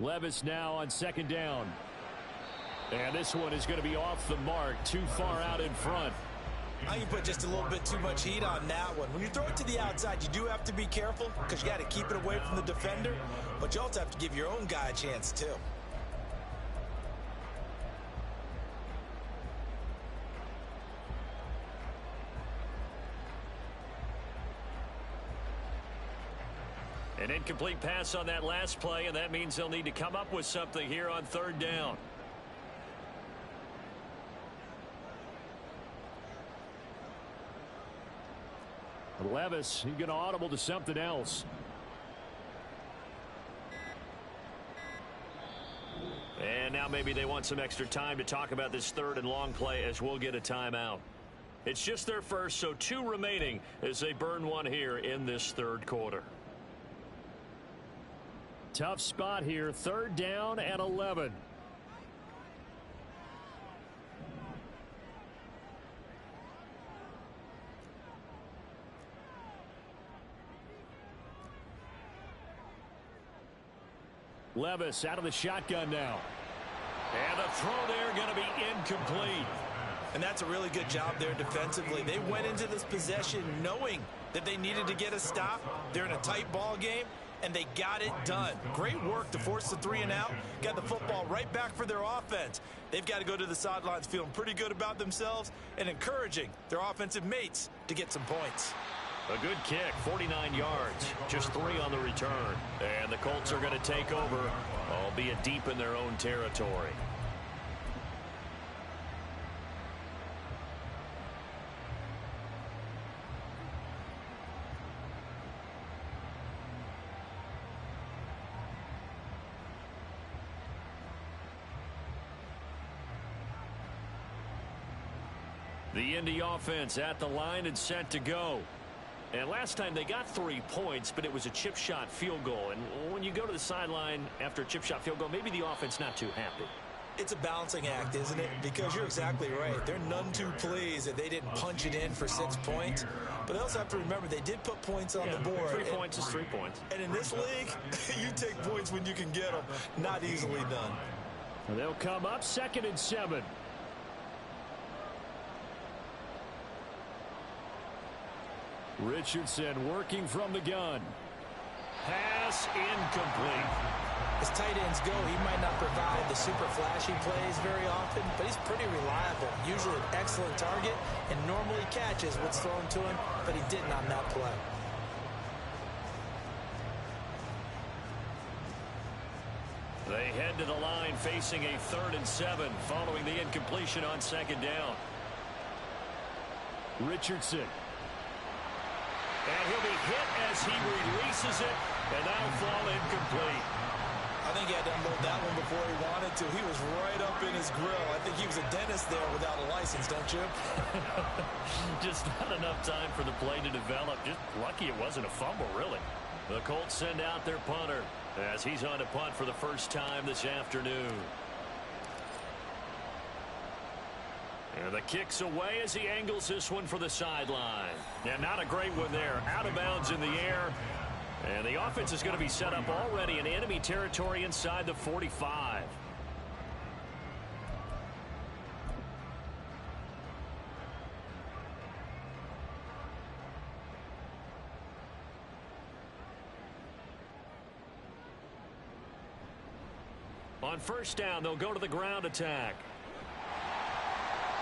Levis now on 2nd down. And this one is going to be off the mark, too far out in front. I can put just a little bit too much heat on that one. When you throw it to the outside, you do have to be careful because you got to keep it away from the defender, but you also have to give your own guy a chance too. An incomplete pass on that last play, and that means they'll need to come up with something here on third down. Levis, he's going to audible to something else. And now maybe they want some extra time to talk about this third and long play as we'll get a timeout. It's just their first, so 2 remaining as they burn one here in this third quarter. Tough spot here, third down and 11. Levis out of the shotgun now. And the throw there going to be incomplete. And that's a really good job there defensively. They went into this possession knowing that they needed to get a stop. They're in a tight ball game, and they got it done. Great work to force the 3 and out. Got the football right back for their offense. They've got to go to the sidelines feeling pretty good about themselves and encouraging their offensive mates to get some points. A good kick, 49 yards, just 3 on the return. And the Colts are going to take over, albeit deep in their own territory. The Indy offense at the line and set to go. And last time they got 3 points, but it was a chip shot field goal. And when you go to the sideline after a chip shot field goal, maybe the offense not too happy. It's a balancing act, isn't it? Because you're exactly right. They're none too pleased that they didn't punch it in for 6 points. But they also have to remember they did put points on the board. 3 points is 3 points. And in this league, you take points when you can get them. Not easily done. They'll come up 2nd and 7. Richardson working from the gun. Pass incomplete. As tight ends go, he might not provide the super flashy plays very often, but he's pretty reliable. Usually an excellent target and normally catches what's thrown to him, but he didn't on that play. They head to the line facing a 3rd and 7 following the incompletion on 2nd down. Richardson. And he'll be hit as he releases it, and that'll fall incomplete. I think he had to unload that one before he wanted to. He was right up in his grill. I think he was a dentist there without a license, don't you? Just not enough time for the play to develop. Just lucky it wasn't a fumble, really. The Colts send out their punter as he's on to punt for the first time this afternoon. And the kick's away as he angles this one for the sideline. Yeah, not a great one there. Out of bounds in the air. And the offense is going to be set up already in enemy territory inside the 45. On 1st down, they'll go to the ground attack.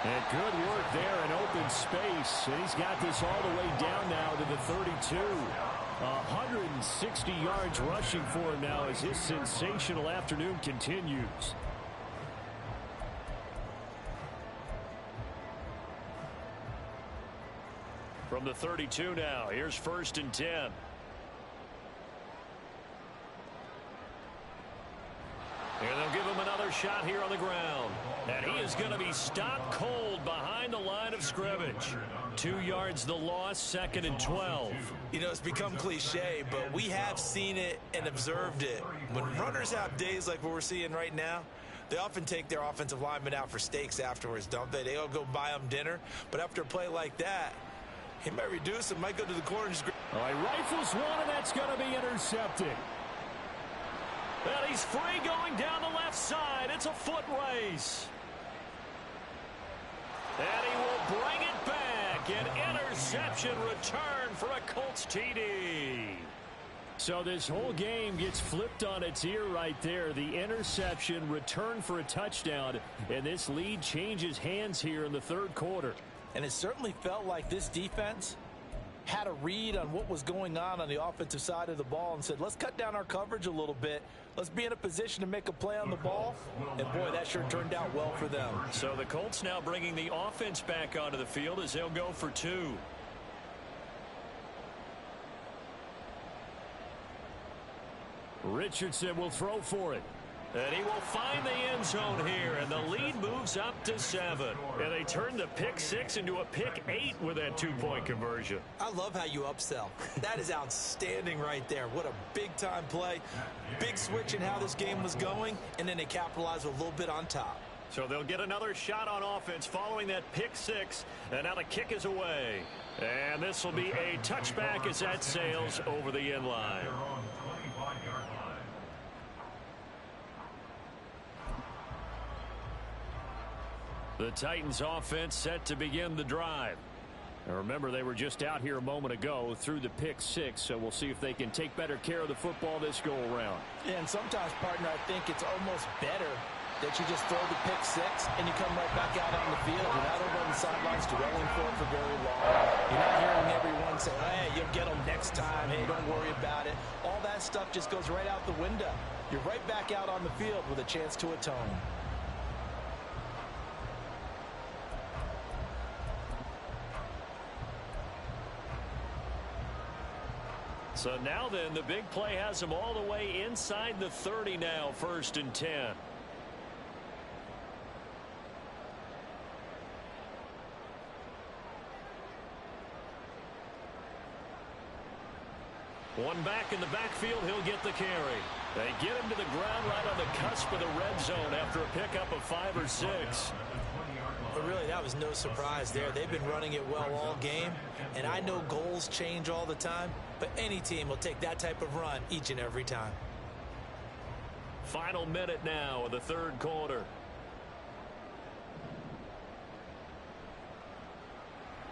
And good work there in open space. And he's got this all the way down now to the 32. 160 yards rushing for him now as his sensational afternoon continues. From the 32 now, here's 1st and 10. And they'll give him another shot here on the ground. And he is going to be stopped cold behind the line of scrimmage. 2 yards the loss, 2nd and 12. You know, it's become cliche, but we have seen it and observed it. When runners have days like what we're seeing right now, they often take their offensive linemen out for steaks afterwards, don't they? They'll go buy them dinner. But after a play like that, he might reduce it, might go to the corner. All right, rifles one, and that's going to be intercepted. And he's free going down the left side. It's a foot race. And he will bring it back. an interception return for a Colts TD. So this whole game gets flipped on its ear right there. The interception, return for a touchdown, and this lead changes hands here in the third quarter. And it certainly felt like this defense had a read on what was going on the offensive side of the ball and said, let's cut down our coverage a little bit. Let's be in a position to make a play on the ball. And, boy, that sure turned out well for them. So the Colts now bringing the offense back onto the field as they'll go for 2. Richardson will throw for it. And he will find the end zone here, and the lead moves up to 7. And they turn the pick 6 into a pick 8 with that 2-point conversion. I love how you upsell. That is outstanding right there. What a big-time play. Big switch in how this game was going, and then they capitalize with a little bit on top. So they'll get another shot on offense following that pick 6, and now the kick is away. And this will be a touchback as that sails over the end line. The Titans offense set to begin the drive. Now remember, they were just out here a moment ago through the pick 6, so we'll see if they can take better care of the football this go around. Yeah, and sometimes, partner, I think it's almost better that you just throw the pick 6 and you come right back out on the field. You're not over on the sidelines dwelling for it for very long. You're not hearing everyone say, hey, you'll get them next time. Hey, don't worry about it. All that stuff just goes right out the window. You're right back out on the field with a chance to atone. So now then, the big play has them all the way inside the 30 now, 1st and 10. One back in the backfield, he'll get the carry. They get him to the ground right on the cusp of the red zone after a pickup of 5 or 6. But really, that was no surprise there. They've been running it well all game, and I know goals change all the time, but any team will take that type of run each and every time. Final minute now of the third quarter.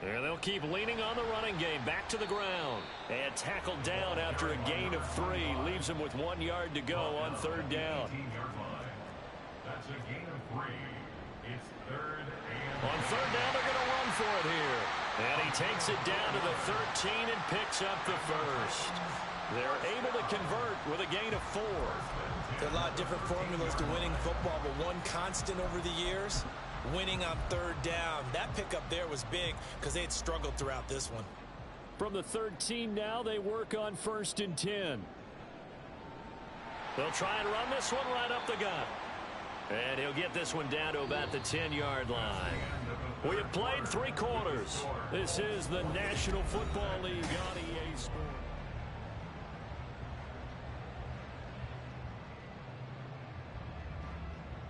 And they'll keep leaning on the running game. Back to the ground. And tackled down after a gain of 3. Leaves him with 1 yard to go on 3rd down. That's a gain of 3. It's 3rd and... On 3rd down, they're going to run for it here. And he takes it down to the 13 and picks up the first. They're able to convert with a gain of 4. There are a lot of different formulas to winning football, but one constant over the years, winning on 3rd down. That pickup there was big because they had struggled throughout this one. From the 13 now, they work on 1st and 10. They'll try and run this one right up the gut. And he'll get this one down to about the 10-yard line. We have played 3 quarters. This is the National Football League on EA Sports.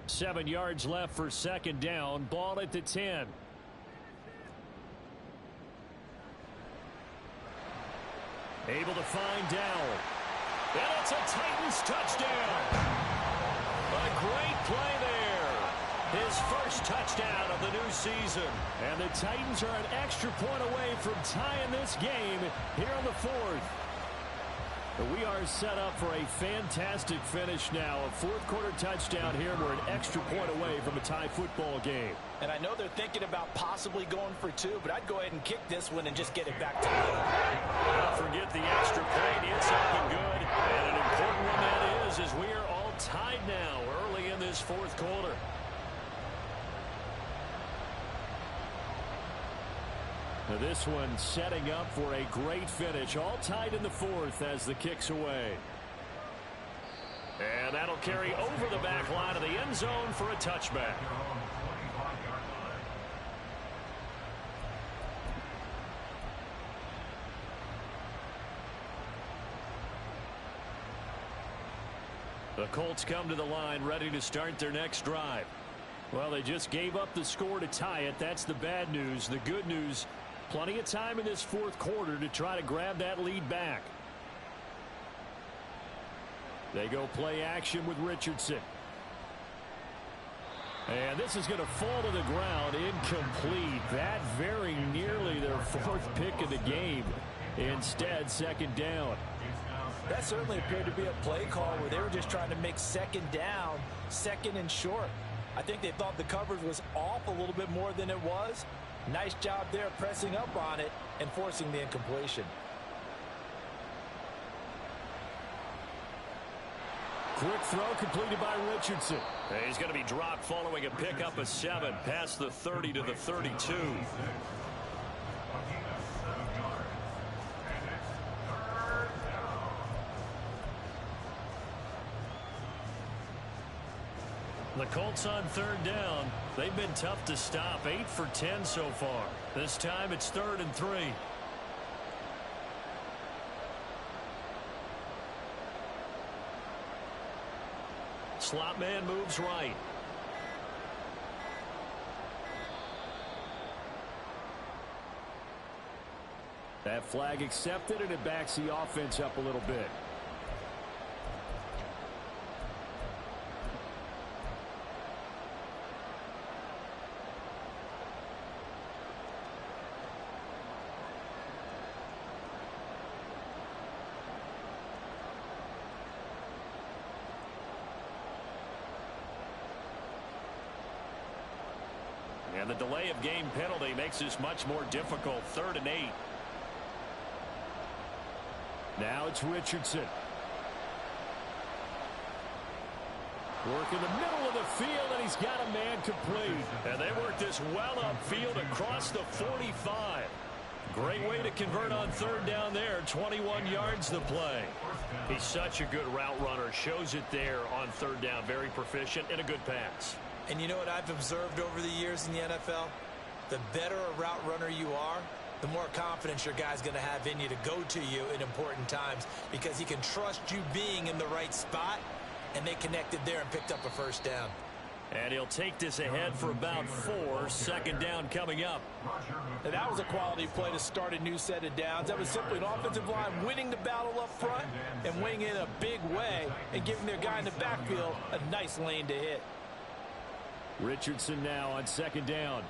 Seven yards left for 2nd down. Ball at the 10. Able to find Dowell. And it's a Titans touchdown. A great play there. His first touchdown of the new season. And the Titans are an extra point away from tying this game here in the 4th. We are set up for a fantastic finish now. A 4th quarter touchdown here. We're an extra point away from a tie football game. And I know they're thinking about possibly going for 2, but I'd go ahead and kick this one and just get it back to them. Don't forget the extra point. It's up and good. And an important one that is, as we are all tied now early in this 4th quarter. Now this one setting up for a great finish. All tied in the 4th as the kick's away. And that'll carry over the back line of the end zone for a touchback. The Colts come to the line ready to start their next drive. Well, they just gave up the score to tie it. That's the bad news. The good news, plenty of time in this 4th quarter to try to grab that lead back. They go play action with Richardson. And this is going to fall to the ground, incomplete. That very nearly their fourth pick of the game. Instead, second down. That certainly appeared to be a play call where they were just trying to make second down, second and short. I think they thought the coverage was off a little bit more than it was. Nice job there pressing up on it and forcing the incompletion. Quick throw completed by Richardson. He's going to be dropped following a pickup of 7 past the 30 to the 32. The Colts on third down. They've been tough to stop. 8 for 10 so far. This time it's 3rd and 3. Slot man moves right. That flag accepted, and it backs the offense up a little bit. And the delay of game penalty makes this much more difficult. 3rd and 8. Now it's Richardson. Work in the middle of the field, and he's got a man complete. And they work this well upfield across the 45. Great way to convert on third down there. 21 yards the play. He's such a good route runner. Shows it there on third down. Very proficient and a good pass. And you know what I've observed over the years in the NFL? The better a route runner you are, the more confidence your guy's going to have in you to go to you in important times because he can trust you being in the right spot, and they connected there and picked up a first down. And he'll take this ahead for about 4. 2nd down coming up. And that was a quality play to start a new set of downs. That was simply an offensive line winning the battle up front and winning in a big way and giving their guy in the backfield a nice lane to hit. Richardson now on 2nd down.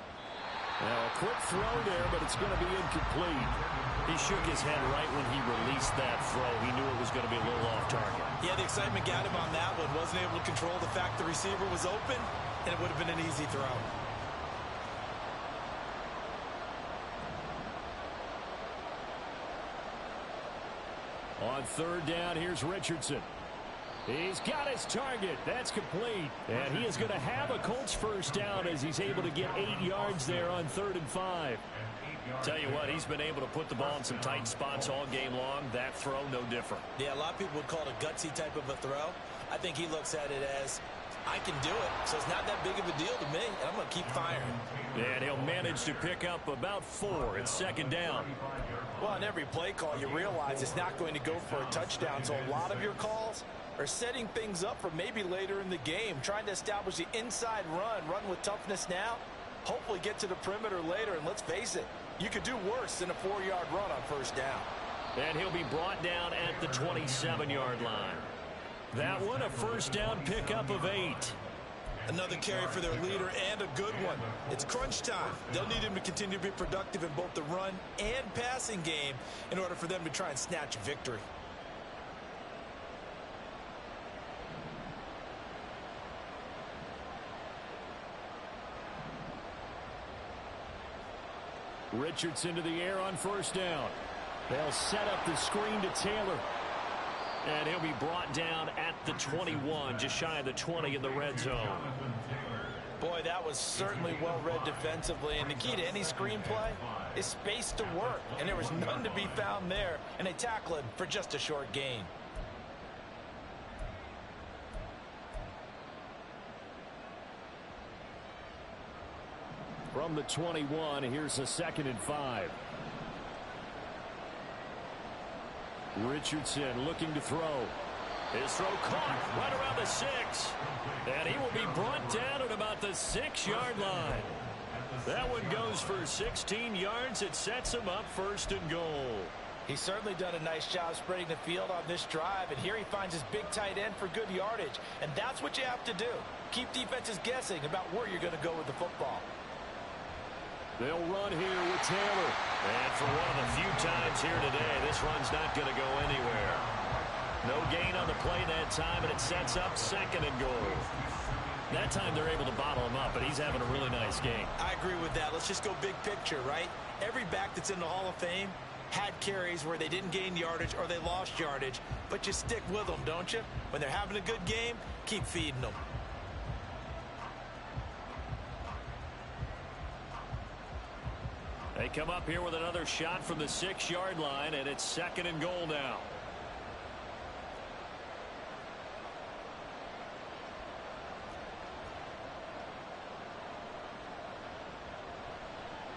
Now a quick throw there, but it's going to be incomplete. He shook his head right when he released that throw. He knew it was going to be a little off target. Yeah, the excitement got him on that one. Wasn't able to control the fact the receiver was open, and it would have been an easy throw. On 3rd down, here's Richardson. He's got his target. That's complete. And he is going to have a Colts first down as he's able to get 8 yards there on 3rd and 5. Tell you what, he's been able to put the ball in some tight spots all game long. That throw, no different. Yeah, a lot of people would call it a gutsy type of a throw. I think he looks at it as, I can do it, so it's not that big of a deal to me, and I'm going to keep firing. And he'll manage to pick up about 4. It's 2nd down. Well, on every play call, you realize it's not going to go for a touchdown, so a lot of your calls are setting things up for maybe later in the game, trying to establish the inside run with toughness now, hopefully get to the perimeter later, and let's face it, you could do worse than a 4-yard run on first down. And he'll be brought down at the 27-yard line. That one, a first down pickup of 8. Another carry for their leader and a good one. It's crunch time. They'll need him to continue to be productive in both the run and passing game in order for them to try and snatch victory. Richardson to the air on first down. They'll set up the screen to Taylor. And he'll be brought down at the 21, just shy of the 20 in the red zone. Boy, that was certainly well read defensively, and the key to any screenplay is space to work, and there was none to be found there, and they tackle him for just a short gain. From the 21, here's a 2nd and 5. Richardson looking to throw. His throw caught right around the 6. And he will be brought down at about the 6-yard line. That one goes for 16 yards. It sets him up 1st and goal. He's certainly done a nice job spreading the field on this drive, and here he finds his big tight end for good yardage. And that's what you have to do. Keep defenses guessing about where you're going to go with the football. They'll run here with Taylor. And for one of the few times here today, this run's not going to go anywhere. No gain on the play that time, and it sets up 2nd and goal. That time they're able to bottle him up, but he's having a really nice game. I agree with that. Let's just go big picture, right? Every back that's in the Hall of Fame had carries where they didn't gain yardage or they lost yardage, but you stick with them, don't you? When they're having a good game, keep feeding them. They come up here with another shot from the 6-yard line, and it's 2nd and goal now.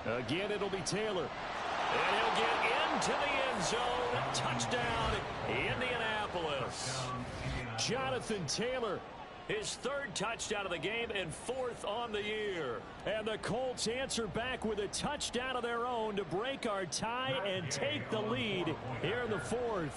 Again, it'll be Taylor. And he'll get into the end zone. Touchdown, Indianapolis. Jonathan Taylor, his 3rd touchdown of the game and 4th on the year. And the Colts answer back with a touchdown of their own to break our tie and take the lead here in the 4th.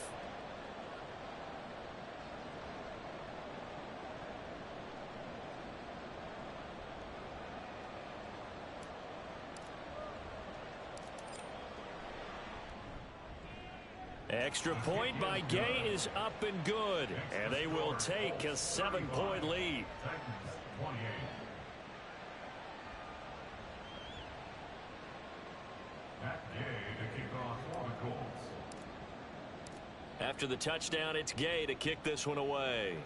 Extra point by Gay is up and good, and they will take a 7-point lead. After the touchdown, it's Gay to kick this one away.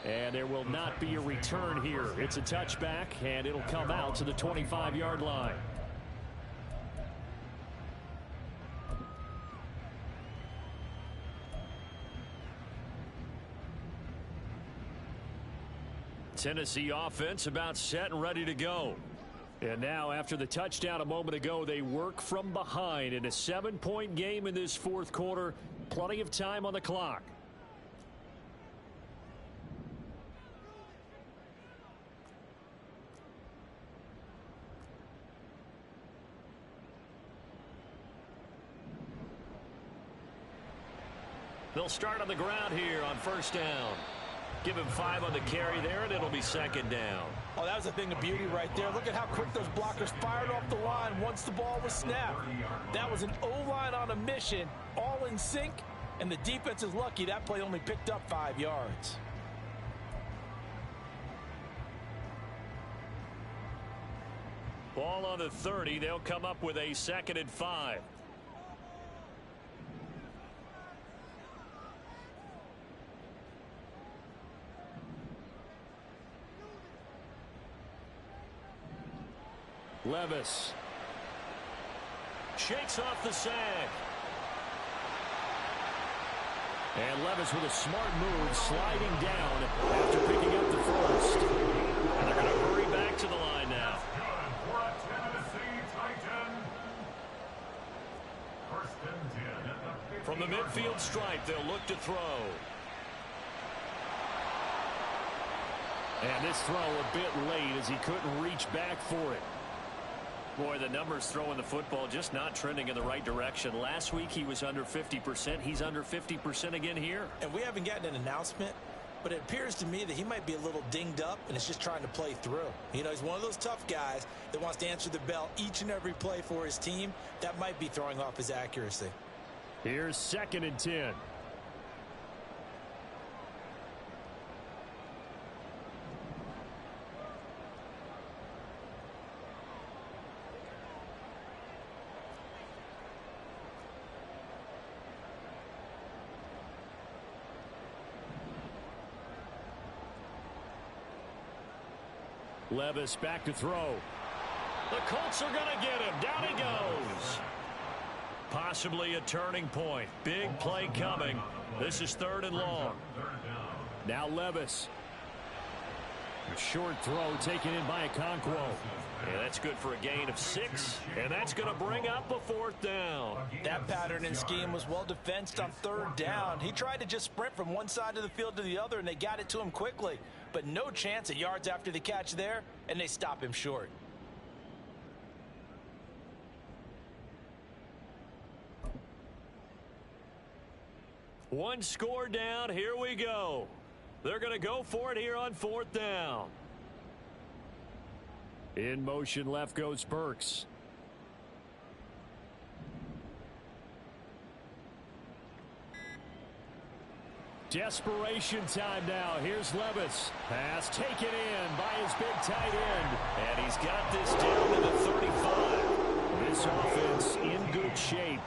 And there will not be a return here. It's a touchback, and it'll come out to the 25-yard line. Tennessee offense about set and ready to go. And now after the touchdown a moment ago, they work from behind in a 7-point game in this 4th quarter. Plenty of time on the clock. They'll start on the ground here on 1st down. Give him 5 on the carry there, and it'll be 2nd down. Oh, that was a thing of beauty right there. Look at how quick those blockers fired off the line once the ball was snapped. That was an O-line on a mission, all in sync, and the defense is lucky that play only picked up 5 yards. Ball on the 30. They'll come up with a 2nd and 5. Levis shakes off the sack. And Levis with a smart move, sliding down after picking up the 1st. And they're going to hurry back to the line now. For a Tennessee Titan. 1st and 10 at the From the midfield stripe, they'll look to throw. And this throw a bit late as he couldn't reach back for it. Boy, the numbers throwing the football just not trending in the right direction. Last week he was under 50%. He's under 50% again here. And we haven't gotten an announcement, but it appears to me that he might be a little dinged up and is just trying to play through. You know, he's one of those tough guys that wants to answer the bell each and every play for his team. That might be throwing off his accuracy. Here's 2nd and 10. Levis back to throw. The Colts are going to get him. Down he goes. Possibly a turning point. Big play coming. This is 3rd and long. Now Levis. A short throw taken in by Okonkwo. Yeah, that's good for a gain of 6. And that's going to bring up a 4th down. That pattern and scheme was well defensed on 3rd down. He tried to just sprint from one side of the field to the other, and they got it to him quickly. But no chance at yards after the catch there, and they stop him short. One score down. Here we go. They're going to go for it here on 4th down. In motion left goes Burks. Desperation time now. Here's Levis. Pass taken in by his big tight end. And he's got this down to the 35. This offense in good shape.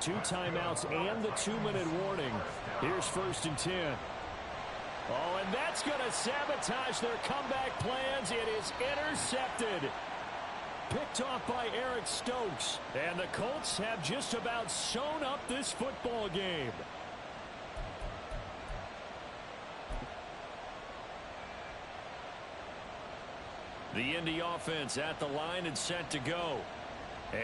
2 timeouts and the 2-minute warning. Here's 1st and 10. Oh, and that's going to sabotage their comeback plans. It is intercepted. Picked off by Eric Stokes. And the Colts have just about sewn up this football game. The Indy offense at the line and set to go.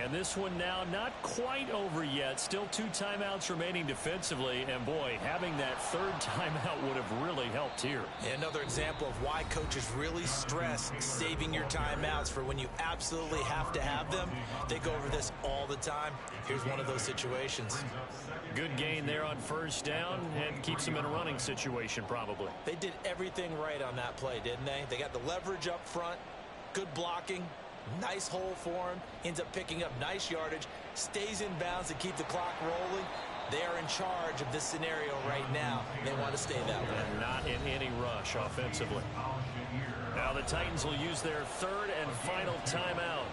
And this one now not quite over yet. Still 2 timeouts remaining defensively. And, boy, having that 3rd timeout would have really helped here. Another example of why coaches really stress saving your timeouts for when you absolutely have to have them. They go over this all the time. Here's one of those situations. Good gain there on 1st down and keeps them in a running situation probably. They did everything right on that play, didn't they? They got the leverage up front, good blocking. Nice hole for him. Ends up picking up nice yardage. Stays in bounds to keep the clock rolling. They are in charge of this scenario right now. They want to stay that way. And not in any rush offensively. Now the Titans will use their 3rd and final timeout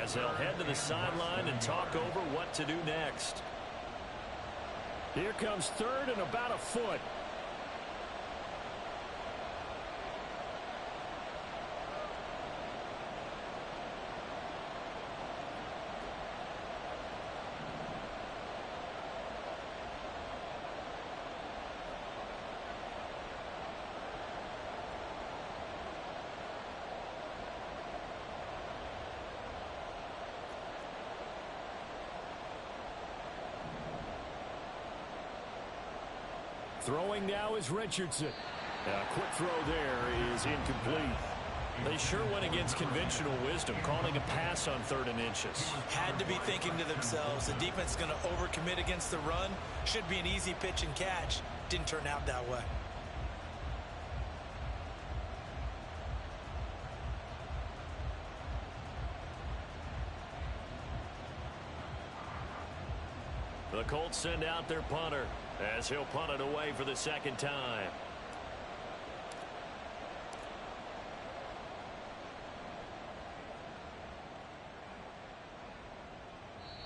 as they'll head to the sideline and talk over what to do next. Here comes 3rd and about a foot. Throwing now is Richardson. A quick throw there is incomplete. They sure went against conventional wisdom, calling a pass on 3rd and inches. Had to be thinking to themselves, the defense is going to overcommit against the run. Should be an easy pitch and catch. Didn't turn out that way. The Colts send out their punter as he'll punt it away for the 2nd time.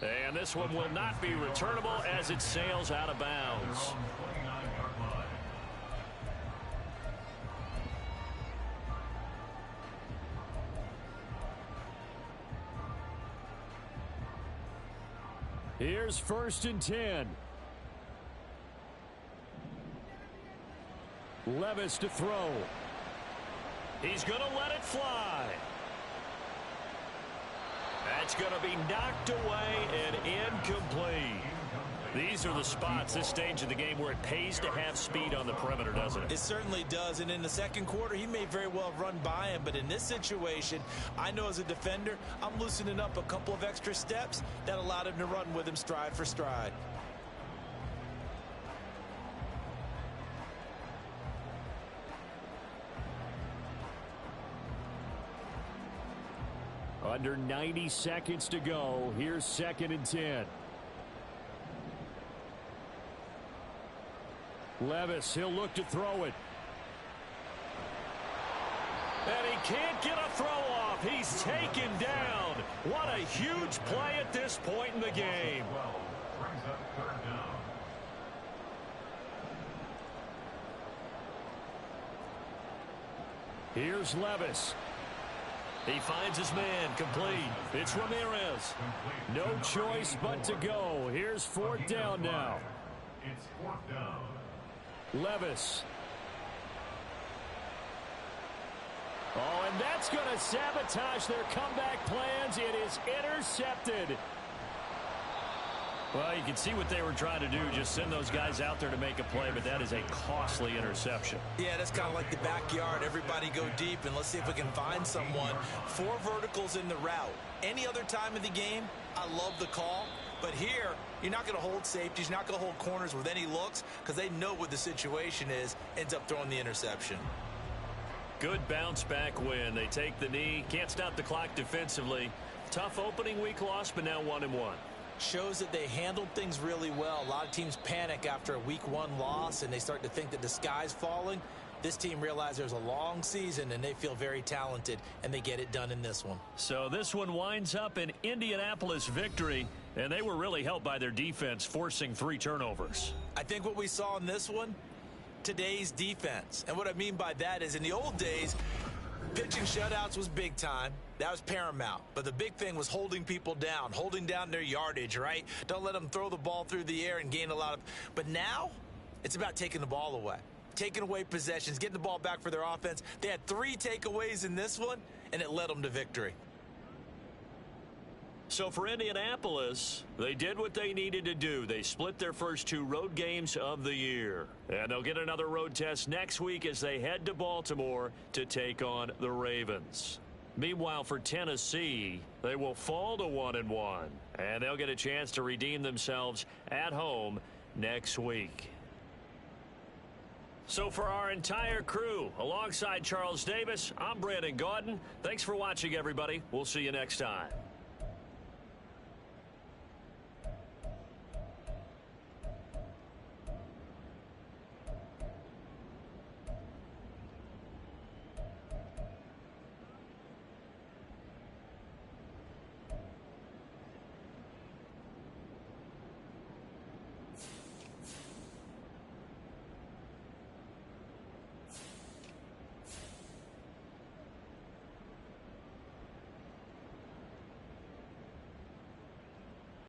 And this one will not be returnable as it sails out of bounds. Here's 1st and 10. Levis to throw. He's going to let it fly. That's going to be knocked away and incomplete. These are the spots, this stage of the game, where it pays to have speed on the perimeter, doesn't it? It certainly does, and in the 2nd quarter, he may very well run by him, but in this situation, I know as a defender, I'm loosening up a couple of extra steps that allowed him to run with him stride for stride. Under 90 seconds to go. Here's 2nd and 10. Levis, he'll look to throw it. And he can't get a throw off. He's taken down. What a huge play at this point in the game. Here's Levis. He finds his man, complete. It's Ramirez. No choice but to go. Here's 4th down now. It's 4th down. Levis. Oh, and that's going to sabotage their comeback plans. It is intercepted. Well, you can see what they were trying to do, just send those guys out there to make a play, but that is a costly interception. Yeah, that's kind of like the backyard. Everybody go deep, and let's see if we can find someone. 4 verticals in the route. Any other time of the game, I love the call. But here, you're not going to hold safeties. You're not going to hold corners with any looks because they know what the situation is. Ends up throwing the interception. Good bounce back win. They take the knee. Can't stop the clock defensively. Tough opening week loss, but now 1-1. Shows that they handled things really well. A lot of teams panic after a week 1 loss, and they start to think that the sky's falling. This team realized there's a long season, and they feel very talented, and they get it done in this one. So this one winds up an Indianapolis victory, and they were really helped by their defense, forcing 3 turnovers. I think what we saw in this one, today's defense. And what I mean by that is in the old days, pitching shutouts was big time. That was paramount. But the big thing was holding people down, holding down their yardage, right? Don't let them throw the ball through the air and gain a lot of... But now, it's about taking the ball away. Taking away possessions, getting the ball back for their offense. They had 3 takeaways in this one, and it led them to victory. So for Indianapolis, they did what they needed to do. They split their first 2 road games of the year. And they'll get another road test next week as they head to Baltimore to take on the Ravens. Meanwhile, for Tennessee, they will fall to 1-1. And they'll get a chance to redeem themselves at home next week. So for our entire crew, alongside Charles Davis, I'm Brandon Gaudin. Thanks for watching, everybody. We'll see you next time.